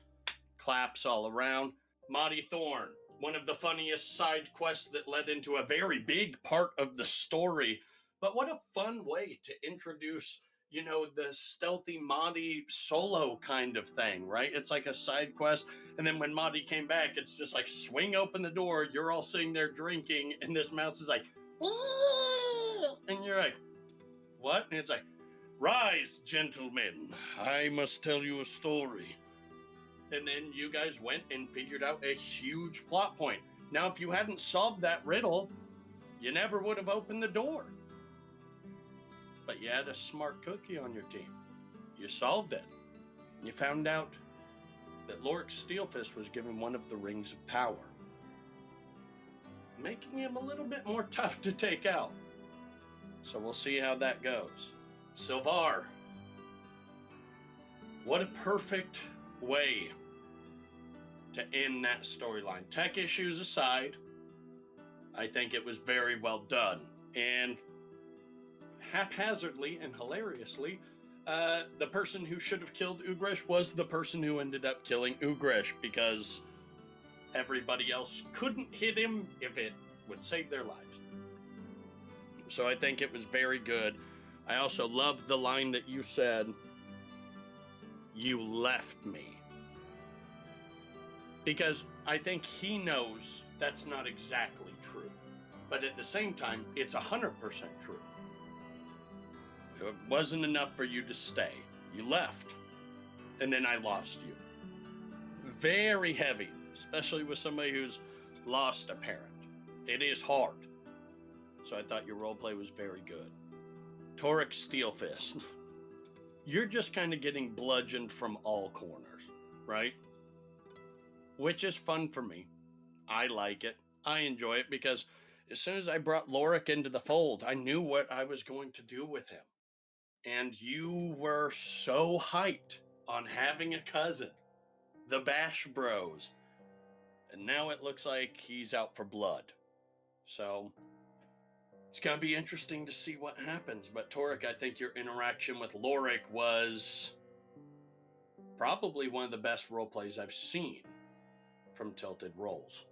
Claps all around. Madi Thorn, one of the funniest side quests that led into a very big part of the story. But what a fun way to introduce, the stealthy Madi solo kind of thing, right? It's like a side quest, and then when Madi came back, it's just like, swing open the door, you're all sitting there drinking, and this mouse is like, and you're like, what? And it's like, rise, gentlemen, I must tell you a story. And then you guys went and figured out a huge plot point. Now, if you hadn't solved that riddle, you never would have opened the door. But you had a smart cookie on your team. You solved it. You found out that Lorik Steelfist was given one of the rings of power, making him a little bit more tough to take out. So we'll see how that goes. Sylvar, what a perfect way to end that storyline. Tech issues aside, I think it was very well done. And haphazardly and hilariously, the person who should have killed Ugresh was the person who ended up killing Ugresh, because everybody else couldn't hit him if it would save their lives. So I think it was very good. I also love the line that you said, "You left me." Because I think he knows that's not exactly true. But at the same time, it's 100% true. It wasn't enough for you to stay. You left. And then I lost you. Very heavy, especially with somebody who's lost a parent. It is hard. So I thought your roleplay was very good. Torek Steelfist. You're just kind of getting bludgeoned from all corners, right? Which is fun for me. I like it. I enjoy it because as soon as I brought Lorik into the fold, I knew what I was going to do with him. And you were so hyped on having a cousin, the Bash Bros. And now it looks like he's out for blood. So it's going to be interesting to see what happens. But Torek, I think your interaction with Lorik was probably one of the best role plays I've seen from Tilted Rolls.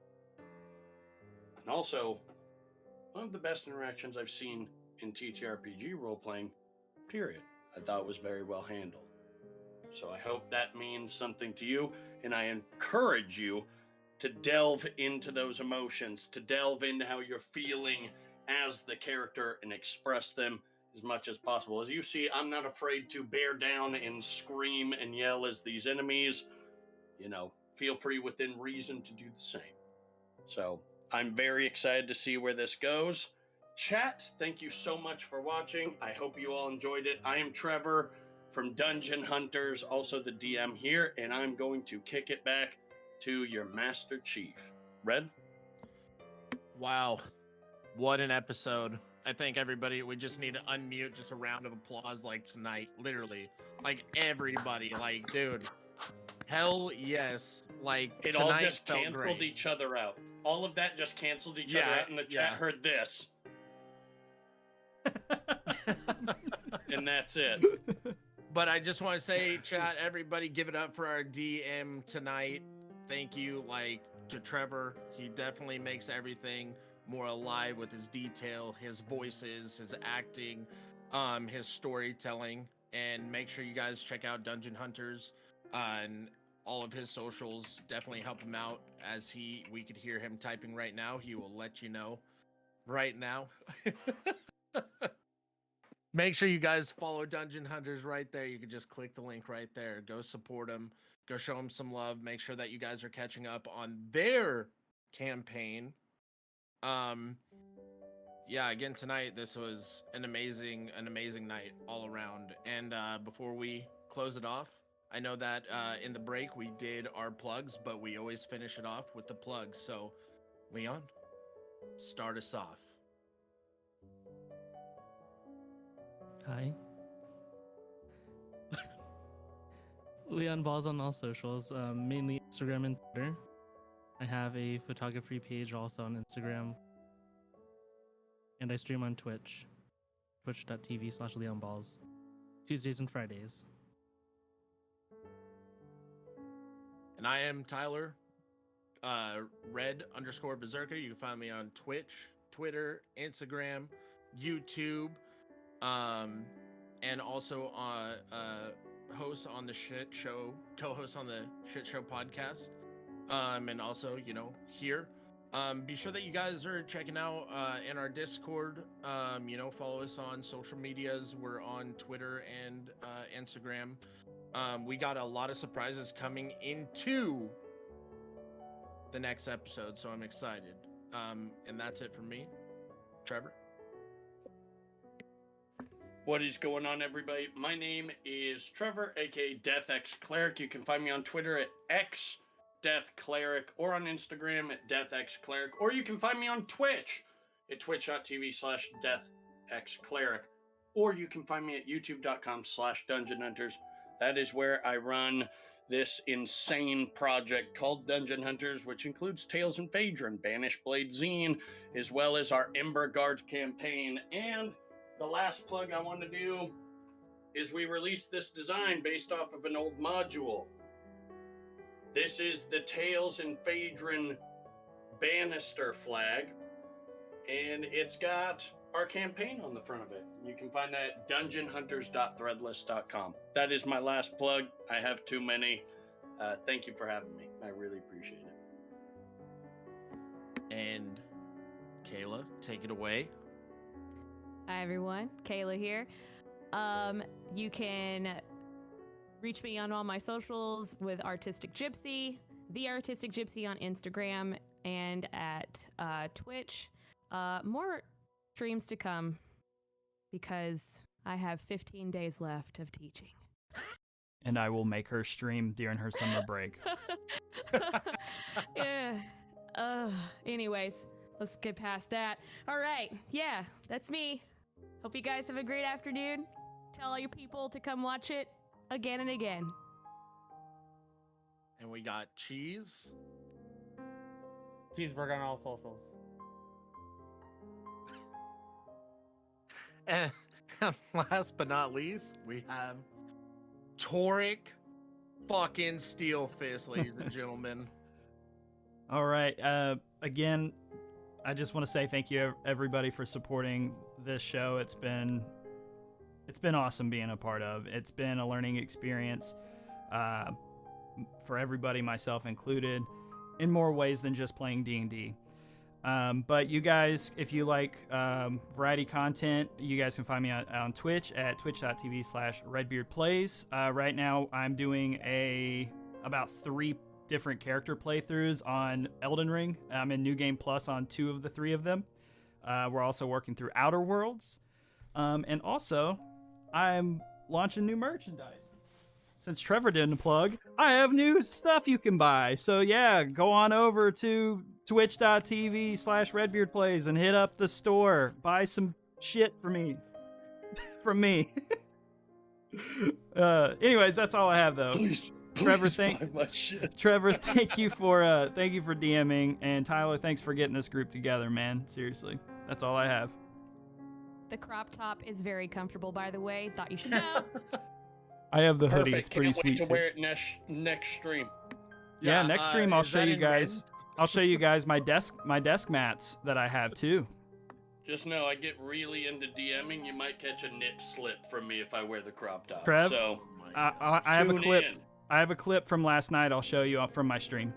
And also, one of the best interactions I've seen in TTRPG role-playing, period. I thought it was very well handled. So I hope that means something to you, and I encourage you to delve into those emotions, to delve into how you're feeling as the character and express them as much as possible. As you see, I'm not afraid to bear down and scream and yell as these enemies. Feel free within reason to do the same. So I'm very excited to see where this goes. Chat, thank you so much for watching. I hope you all enjoyed it. I am Trevor from Dungeon Hunters, also the DM here, and I'm going to kick it back to your Master Chief. Red? Wow. What an episode. I think everybody, we just need to unmute just a round of applause like tonight. Literally. Like everybody. Like, dude. Hell yes. Like It all just canceled each other out. All of that just canceled each other out, and the chat heard this. And that's it. But I just want to say, chat, everybody give it up for our DM tonight. Thank you, to Trevor. He definitely makes everything more alive with his detail, his voices, his acting, his storytelling. And make sure you guys check out Dungeon Hunters and all of his socials. Definitely help him out as we could hear him typing right now. He will let you know right now. Make sure you guys follow Dungeon Hunters right there. You can just click the link right there. Go support them. Go show them some love. Make sure that you guys are catching up on their campaign. Again tonight, this was an amazing night all around. And before we close it off, I know that in the break we did our plugs, but we always finish it off with the plugs. So, Leon, start us off. Hi. Leon Balls on all socials, mainly Instagram and Twitter. I have a photography page also on Instagram. And I stream on Twitch. Twitch.tv/LeonBalls. Tuesdays and Fridays. And I am Tyler, Red_Berserker. You can find me on Twitch, Twitter, Instagram, YouTube, and also host on the Shit Show, co-host on the Shit Show podcast, and also, here. Be sure that you guys are checking out in our Discord. Follow us on social medias. We're on Twitter and Instagram. We got a lot of surprises coming into the next episode, so I'm excited. And that's it from me. Trevor? What is going on, everybody? My name is Trevor, aka Death X Cleric. You can find me on Twitter at XDeathCleric or on Instagram at DeathXCleric, or you can find me on Twitch at twitch.tv/DeathXCleric, or you can find me at youtube.com/Dungeon Hunters. That is where I run this insane project called Dungeon Hunters, which includes Tales and Phaedron, Banished Blade Zine, as well as our Emberguard campaign. And the last plug I want to do is we released this design based off of an old module. This is the Tales and Phaedron Bannister flag, and it's got our campaign on the front of it. You can find that at dungeonhunters.threadless.com. That is my last plug. I have too many. Thank you for having me. I really appreciate it. And Kayla, take it away. Hi everyone, Kayla here. You can reach me on all my socials with Artistic Gypsy, The Artistic Gypsy on Instagram and at Twitch. More streams to come because I have 15 days left of teaching. And I will make her stream during her summer break. Yeah. Anyways, let's get past that. All right. Yeah, that's me. Hope you guys have a great afternoon. Tell all your people to come watch it again and again. And we got Cheese. Cheeseburger on all socials. And last but not least, we have Toric fucking Steelfist, ladies and gentlemen. All right. Again, I just want to say thank you everybody for supporting this show. It's been awesome being a part of. It's been a learning experience for everybody, myself included, in more ways than just playing D&D. But you guys, if you like variety content, you guys can find me on Twitch at twitch.tv/redbeardplays. Right now, I'm doing about 3 different character playthroughs on Elden Ring. I'm in New Game Plus on 2 of the 3 of them. We're also working through Outer Worlds. And also, I'm launching new merchandise. Since Trevor didn't plug, I have new stuff you can buy. So yeah, go on over to twitch.tv/redbeardplays and hit up the store. Buy some shit for me. From me. Anyways, that's all I have though. Please, Trevor, buy my shit. Trevor, thank you for DMing, and Tyler, thanks for getting this group together, man. Seriously, that's all I have. The crop top is very comfortable, by the way. Thought you should know. I have the hoodie. Perfect. It's pretty Can't sweet wait to too. wear it next stream. Yeah, next stream I'll is show that you in guys. red? I'll show you guys my desk mats that I have too. Just know I get really into DMing. You might catch a nip slip from me if I wear the crop top. Trev, So I have a tune clip. in. I have a clip from last night. I'll show you from my stream.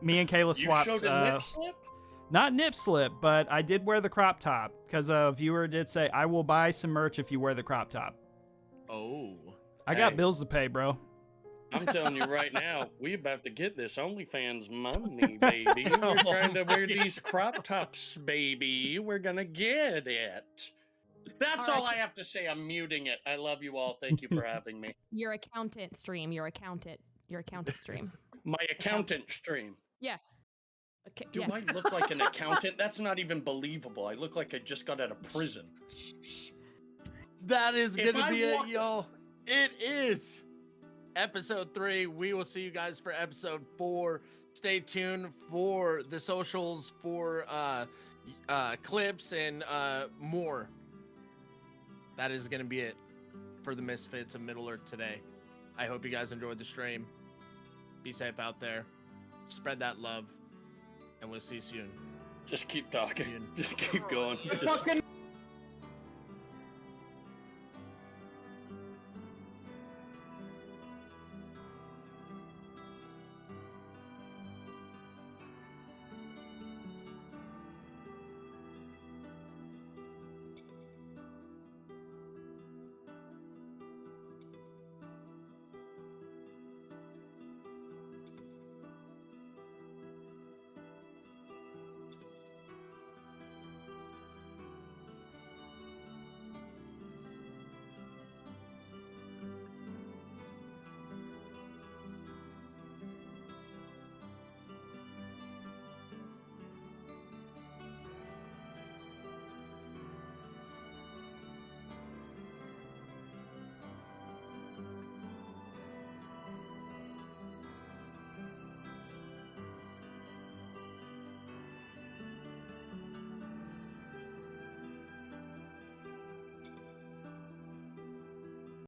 Me and Kayla You swapped. showed a nip slip? Not nip slip, but I did wear the crop top because a viewer did say I will buy some merch if you wear the crop top. Oh. I got Hey. bills to pay, bro. I'm telling you right now, we about to get this OnlyFans money, baby. We're trying to wear these crop tops, baby. We're gonna get it. That's all I have to say. I'm muting it. I love you all. Thank you for having me. Your accountant stream. Your accountant stream. My accountant stream. Yeah. Okay. Do yeah. I look like an accountant? That's not even believable. I look like I just got out of prison. That is If gonna I be walk- it, y'all. It is episode 3. We will see you guys for episode 4. Stay tuned for the socials, for clips and more. That is gonna be it for the Misfits of Middle Earth today. I hope you guys enjoyed the stream. Be safe out there. Spread that love, and we'll see you soon. Just keep talking. Just keep going. Just Fucking